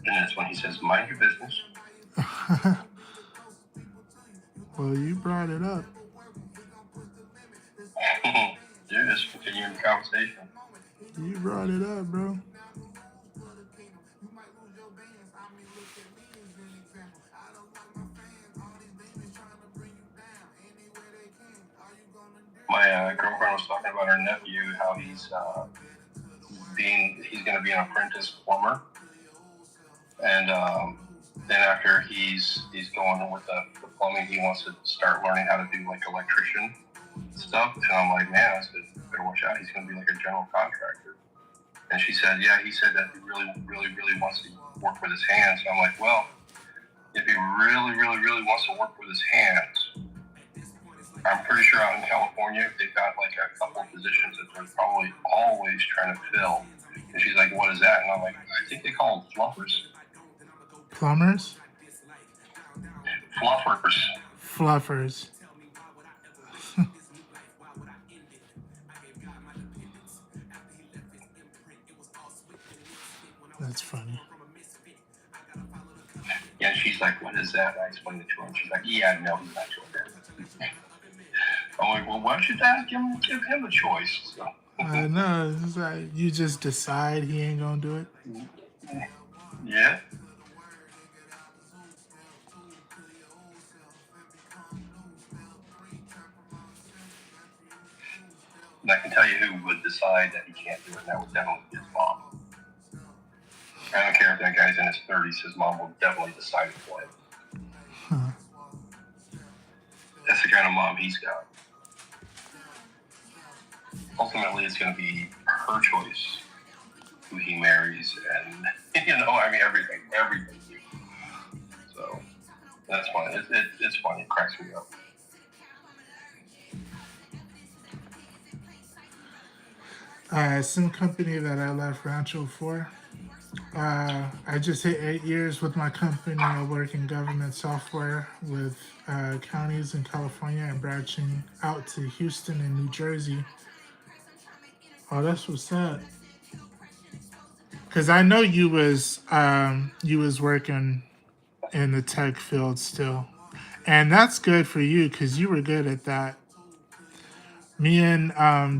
And that's when he says, mind your business. Well, you brought it up. You're just continuing the conversation. You brought it up, bro. My girlfriend was talking about her nephew, how he's going to be an apprentice plumber, and then after he's going with the plumbing, he wants to start learning how to do like electrician stuff. And I'm like, man, I said, better watch out. He's going to be like a general contractor. And she said, yeah, he said that he really, really, really wants to work with his hands. And I'm like, well, if he really, really, really wants to work with his hands, I'm pretty sure out in California, they've got like a couple of positions that they're probably always trying to fill. And she's like, what is that? And I'm like, I think they call them fluffers. Plumbers? Fluffers. Fluffers. That's funny. Yeah, she's like, what is that? And I explained it to her, and she's like, yeah, no, he's not doing that. I'm like, well, why don't you give him a choice? So. I know. It's like you just decide he ain't gonna do it. Yeah. And I can tell you who would decide that he can't do it, and that would definitely be his mom. I don't care if that guy's in his 30s, his mom will definitely decide it for him. Huh. That's the kind of mom he's got. Ultimately, it's going to be her choice who he marries, and, I mean, everything. So, that's funny. It's funny. It cracks me up. Some company that I left Rancho for. I just hit 8 years with my company. I work in government software with counties in California and branching out to Houston and New Jersey. Oh, that's what's up. Cause I know you was working in the tech field still, and that's good for you because you were good at that. Me and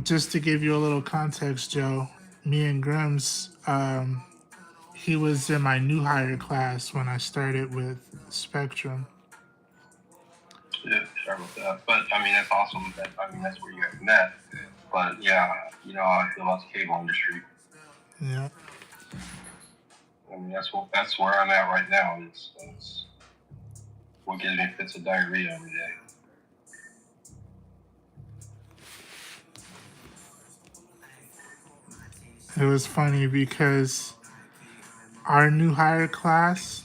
just to give you a little context, Joe, me and Grims, he was in my new hire class when I started with Spectrum. Yeah, sorry about that. But, I mean, that's awesome. That's where you guys met. But, yeah, I feel about the cable industry. Yeah. I mean, that's where I'm at right now. It's what gives me fits of diarrhea every day. It was funny because our new hire class,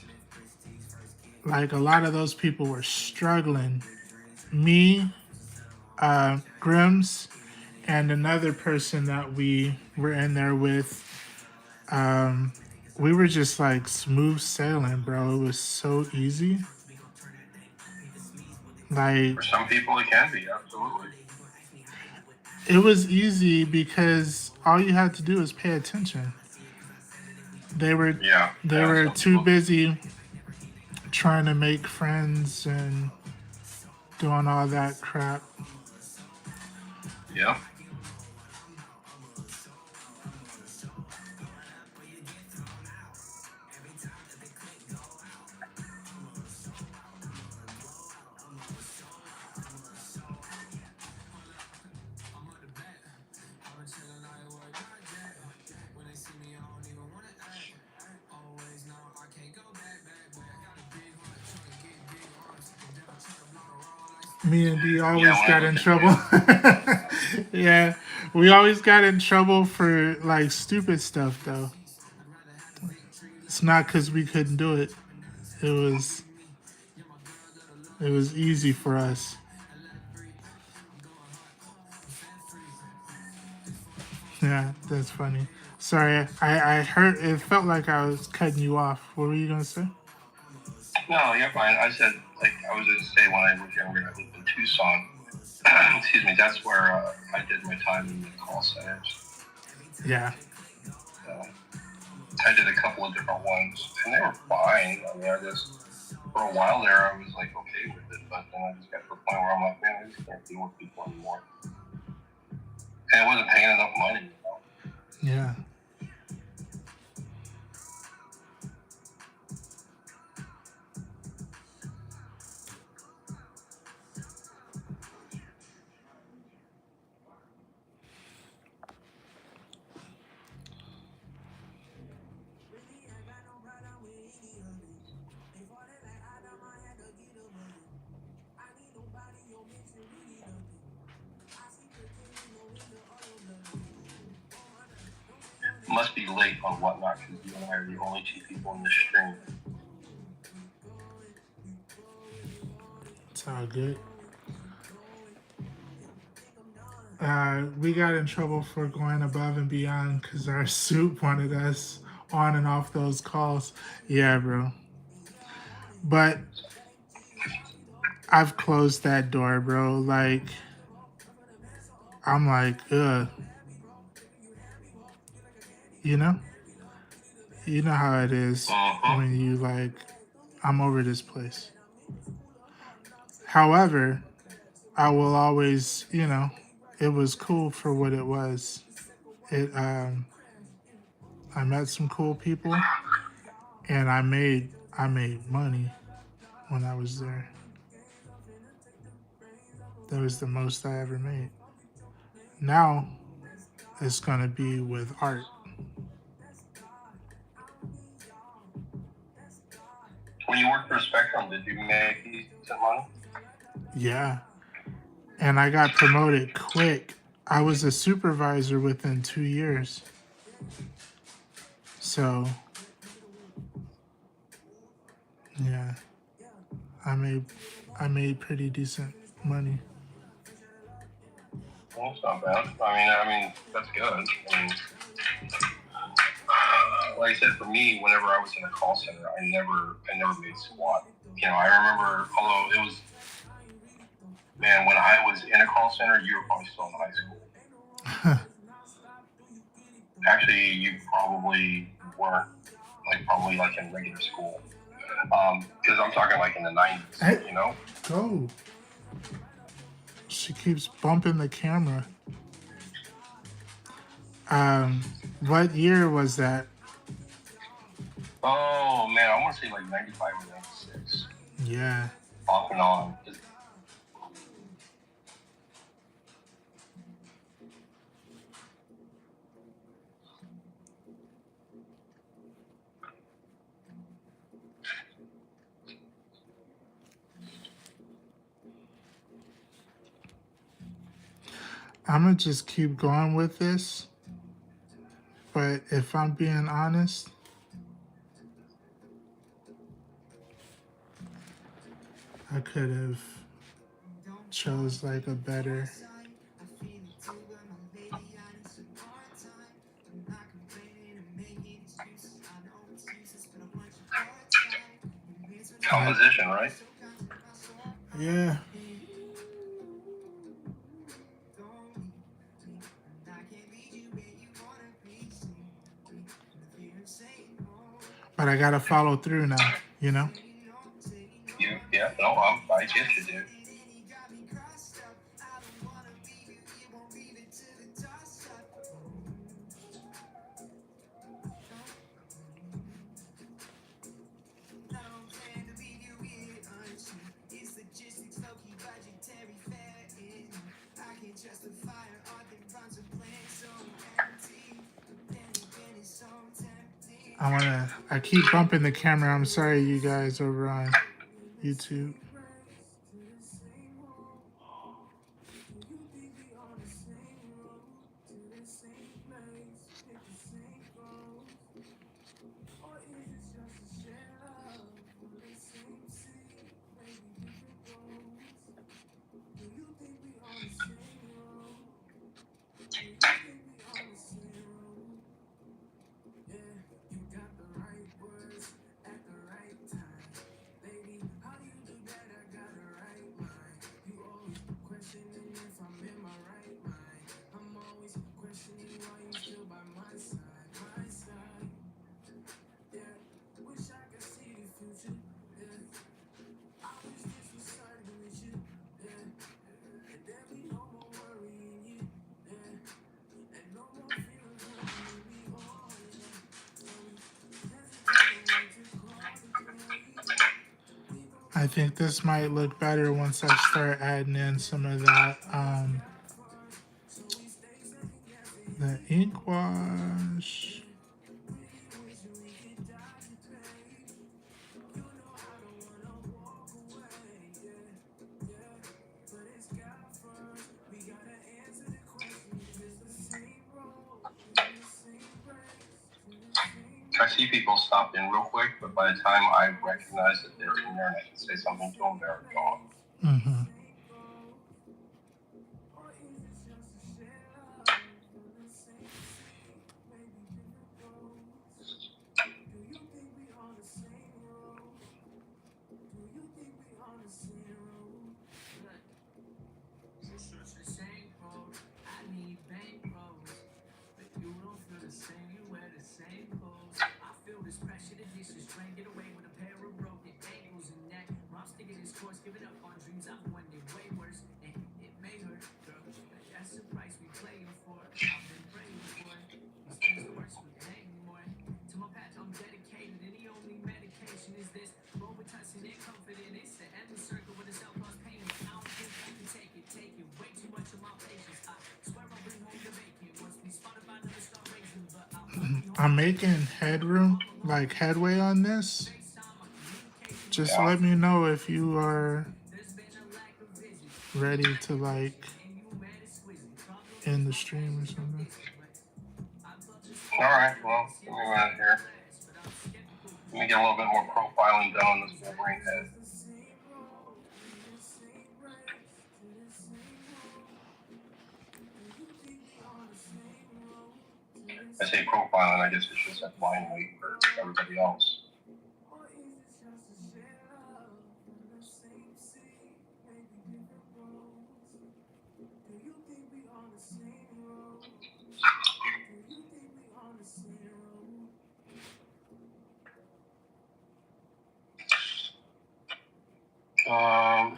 like a lot of those people were struggling. Me, Grims, and another person that we were in there with, um, we were just like smooth sailing, bro. It was so easy. Like, For some people, it can be, absolutely. it was easy because all you had to do is pay attention. They were Yeah. they Yeah, were some too people, busy trying to make friends and doing all that crap. yeah. Me and D Yeah, always when I got in looked at trouble. you, Yeah, we always got in trouble for like stupid stuff though. It's not because we couldn't do it. It was it was easy for us. Yeah, that's funny. Sorry, I heard it felt like I was cutting you off. What were you gonna say? no, you're fine. I said, like, I was going to say when I was younger, I lived in Tucson. Excuse me, that's where I did my time in the call centers. Yeah, So I did a couple of different ones, and they were fine. I mean, I just, for a while there, I was like, okay with it, but then I just got to the point where I'm like, man, I just can't deal with people anymore. And it wasn't paying enough money, you know? yeah. Must be late on whatnot because you and I are the only two people in this stream. It's all good. We got in trouble for going above and beyond because our soup wanted us on and off those calls. Yeah, bro. But I've closed that door, bro. Like, I'm like, ugh. You know? You know how it is when you like, I'm over this place. However, I will always, it was cool for what it was. I met some cool people, and I made money when I was there. That was the most I ever made. Now it's gonna be with art. When you worked for Spectrum, did you make decent money? Yeah, and I got promoted quick. I was a supervisor within 2 years. So yeah, I made pretty decent money. Well, that's not bad. I mean, that's good. I mean, like I said, for me, whenever I was in a call center, I never made squat. You know, I remember, although it was, man, when I was in a call center, you were probably still in high school. Actually, you probably weren't, probably in regular school. Because I'm talking like in the 90s, Hey. you know? Go. She keeps bumping the camera. What year was that? Oh, man, I want to say 95 or 96. Yeah. Off and on. I'm gonna just keep going with this, but But if I'm being honest, I could have chose like a better. Composition, right? Yeah. But I gotta follow through now, you know? I get you, dude. I keep bumping the camera. I'm sorry, you guys over on YouTube. I think this might look better once I start adding in some of that, the ink wash. I see people stop in real quick, but by the time I recognize that they're in there and I can say something to them, they're gone. Mm-hmm. I'm making headway on this. Just let me know if you are ready to end the stream or something. All right, well, let me run it here. Let me get a little bit more profiling done on this Wolverine head. I say profiling, I guess it's just a blind weight for everybody else.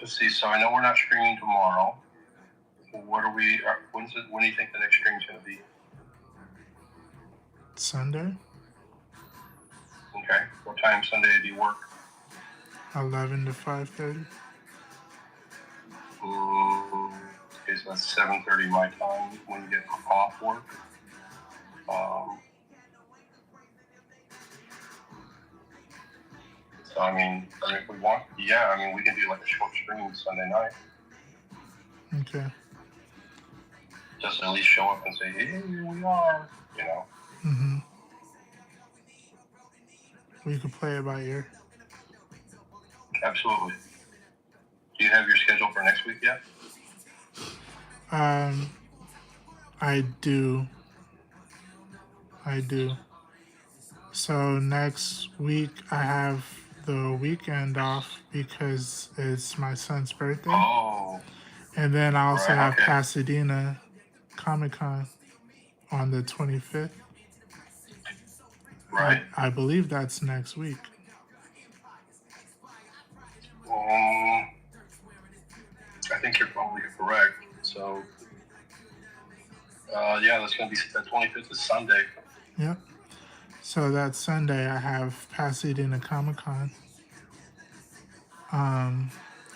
Let's see. So I know we're not streaming tomorrow. What are we? When do you think the next stream's going to be? Sunday. Okay. What time Sunday do you work? 11 to 5:30. Okay, so that's 7:30 my time when you get off work. So I mean, if we want, we can do like a short stream Sunday night. Okay. Just at least show up and say, hey, here we are, you know. Mm-hmm. We could play it by ear. Absolutely. Do you have your schedule for next week yet? I do. I do. So next week I have the weekend off because it's my son's birthday. Oh, And then I also have okay. Pasadena Comic Con on the 25th. Right. I believe that's next week. I think you're probably correct. So, yeah, that's going to be the 25th is Sunday. Yep. So that Sunday I have Pasadena Comic Con.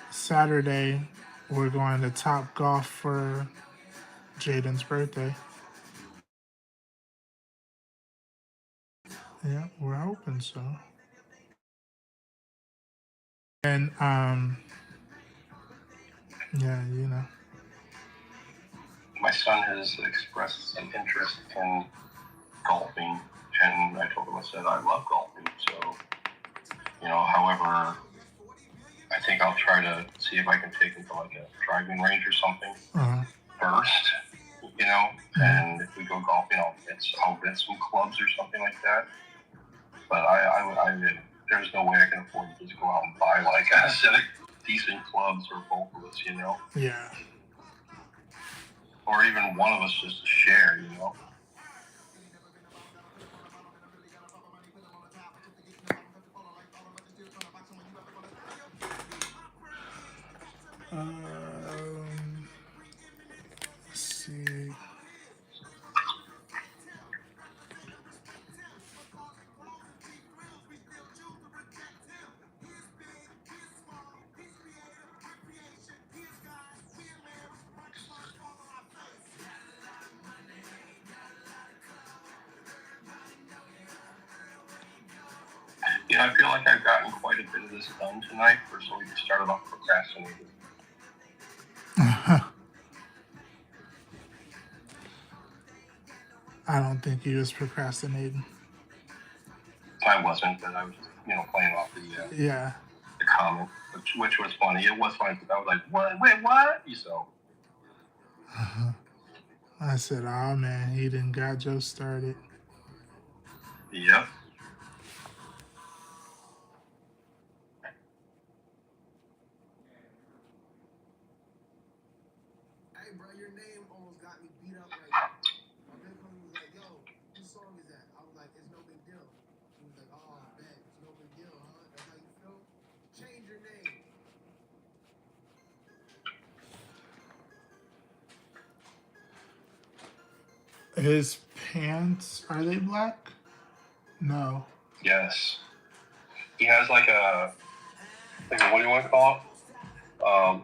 Saturday we're going to Top Golf for Jaden's birthday. Yeah, we're hoping so. And yeah, you know. My son has expressed some interest in golfing, and I told him, I said, I love golfing. So, however, I think I'll try to see if I can take him to like a driving range or something first, and if we go golfing, I'll rent some clubs or something like that. But there's no way I can afford to just go out and buy like a set of decent clubs for both of us, Yeah. or even one of us just to share, Let's see. I feel like I've gotten quite a bit of this done tonight, so we just started off procrastinating. I don't think he was procrastinating. I wasn't, but I was just, playing off the comment, which was funny. It was funny because I was like, "What? Wait, what?" So I said, "Oh man, he didn't got Joe started." Yep. Hey, bro, your name almost got me beat up right now. My big homie was like, "Yo, whose song is that?" I was like, "It's no big deal." He was like, "Oh, bet it's no big deal, huh? That's how you feel? Change your name." His pants, are they black? No. Yes. He has like a what do you want to call it?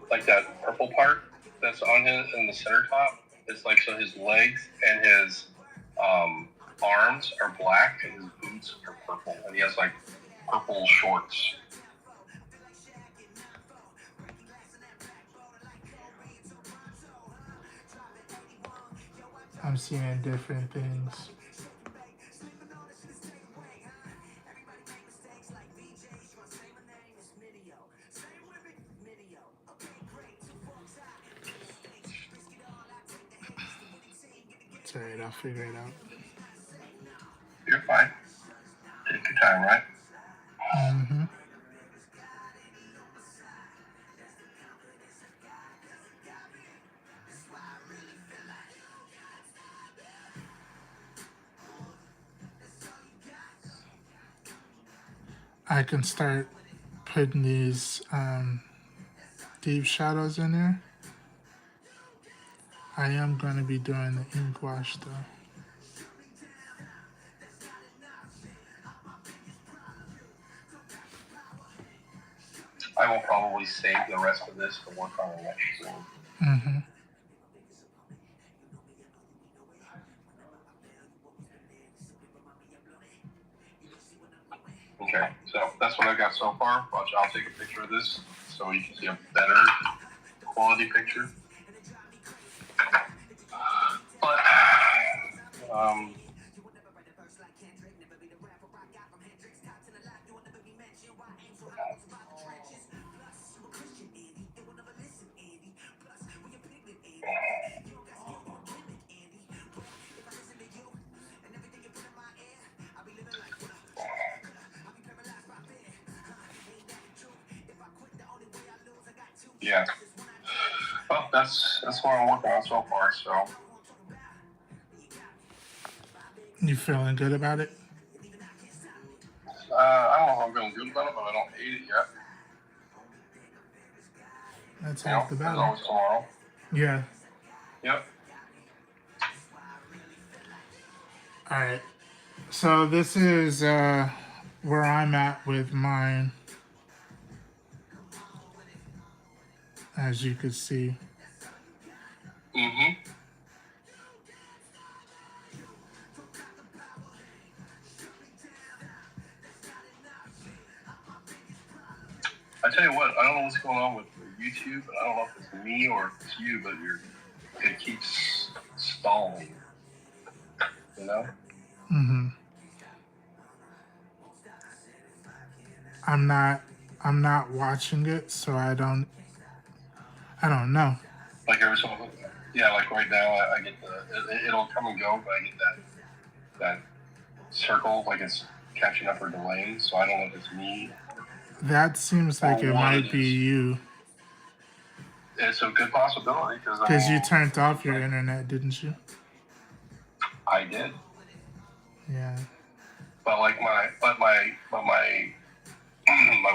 Like that purple part that's on his in the center top. It's like so his legs and his arms are black and his boots are purple, and he has like purple shorts. I'm seeing different things. It's alright, I'll figure it out. You're fine. Take your time, right? Mm-hmm. I can start putting these deep shadows in there. I am going to be doing the ink wash though. I will probably save the rest of this to work on the next Zoom. Mm-hmm. Okay, so that's what I got so far. Watch, I'll take a picture of this so you can see a better quality picture. But Yeah. Well, that's what I'm working on so far. So You feeling good about it? I don't know if I'm feeling good about it, but I don't hate it yet. That's You know, half the there's battle. always tomorrow. Yeah. Yep. All right. So this is where I'm at with mine, as you could see. Mm-hmm. I tell you what, I don't know what's going on with YouTube, but I don't know if it's me or if it's you, but it keeps stalling. You know? Mm-hmm. I'm not watching it, so I don't know. Like every so yeah, like right now, I get it'll come and go, but I get that circle, like it's catching up or delaying. So I don't know if it's me That seems or like it what might it be is. you, It's a good possibility because because you turned off your internet, didn't you? I did, Yeah. but like my my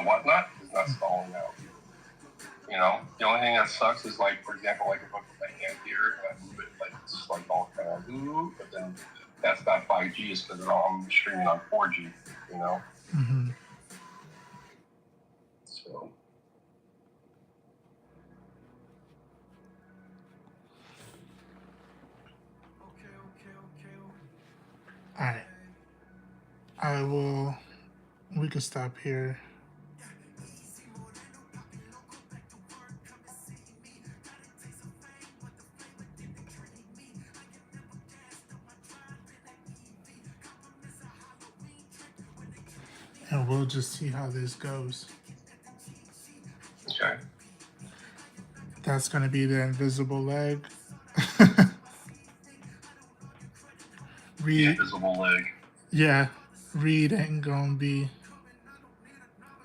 whatnot is not stalling out. You know, the only thing that sucks is like, for example, like if I put my hand here and I move it, like it's like all kind of ooh, but then that's not 5G, it's because I'm streaming on 4G. You know, Mm-hmm. so. All right. I will. We can stop here. And we'll just see how this goes. Okay. That's going to be the invisible leg. The Reed, invisible leg. yeah, Reed ain't going to be,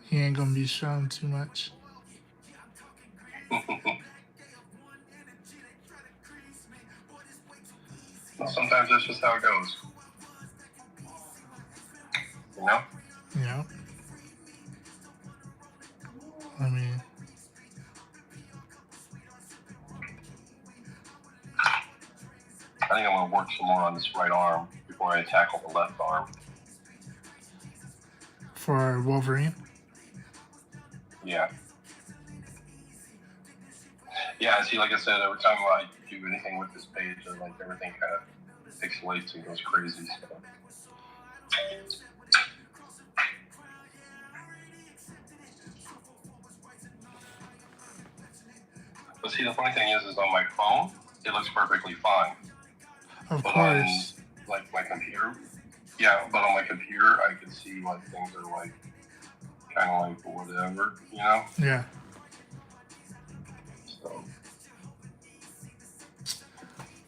he ain't going to be shown too much. Well, sometimes that's just how it goes. You know? Yeah. I mean, I think I'm going to work some more on this right arm before I tackle the left arm. for Wolverine. Yeah. Yeah, see, like I said, every time I do anything with this page, like everything kind of pixelates and goes crazy. So. But see, the funny thing is on my phone, it looks perfectly fine. Of But course. on, like, my computer, yeah, but on my computer, I can see, like, things are, like, kind of like whatever, you know? Yeah. So.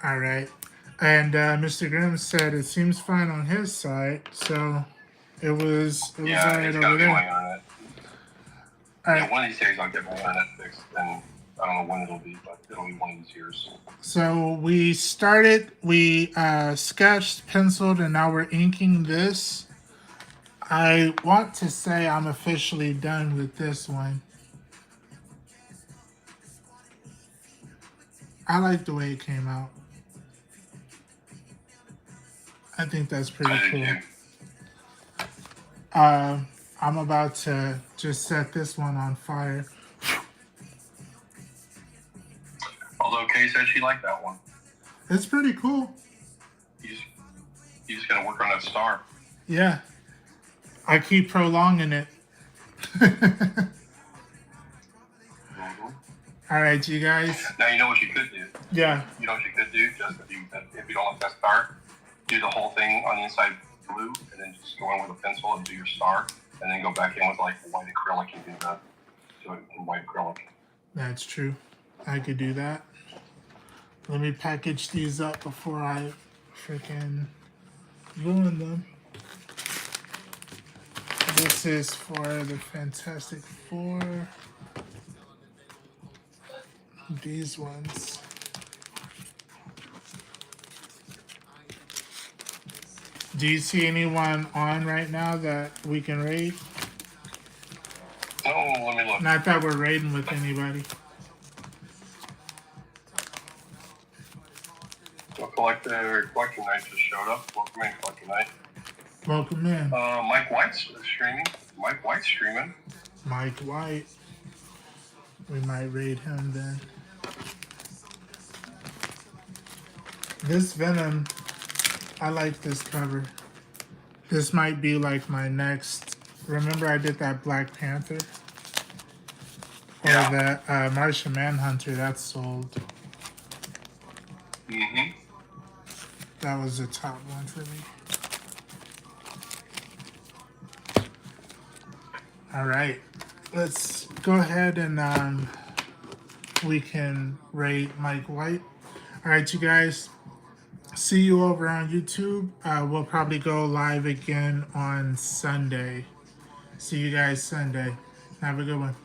All right. And Mr. Grimm said it seems fine on his side, so it was Yeah, all right it's over gotta be my there. internet. All Yeah, right. one of these days I'll get my internet fixed, and I don't know when it'll be, but it'll be one of these years. So we started, we sketched, penciled, and now we're inking this. I want to say I'm officially done with this one. I like the way it came out. I think that's pretty I do cool. too. I'm about to just set this one on fire. Although Kay said she liked that one. It's pretty cool. You just gotta work on that star. Yeah. I keep prolonging it. Mm-hmm. All right, you guys. Now you know what you could do. Yeah. You know what you could do? Just if you don't like that star, do the whole thing on the inside blue, and then just go in with a pencil and do your star, and then go back in with like the white acrylic and do it in white acrylic. That's true. I could do that. Let me package these up before I freaking ruin them. This is for the Fantastic Four. these ones. Do you see anyone on right now that we can raid? No, let me look. Not that we're raiding with anybody. So collection night just showed up. Welcome in, collection night. Welcome in. Mike White's streaming. Mike White's streaming. Mike White. We might raid him then. This Venom, I like this cover. This might be like my next. Remember I did that Black Panther? Or Yeah. that Martian Manhunter, that sold. Mm-hmm. That was the top one for me. All right, let's go ahead and we can rate Mike White. All right, you guys, see you over on YouTube. We'll probably go live again on Sunday. See you guys Sunday. Have a good one.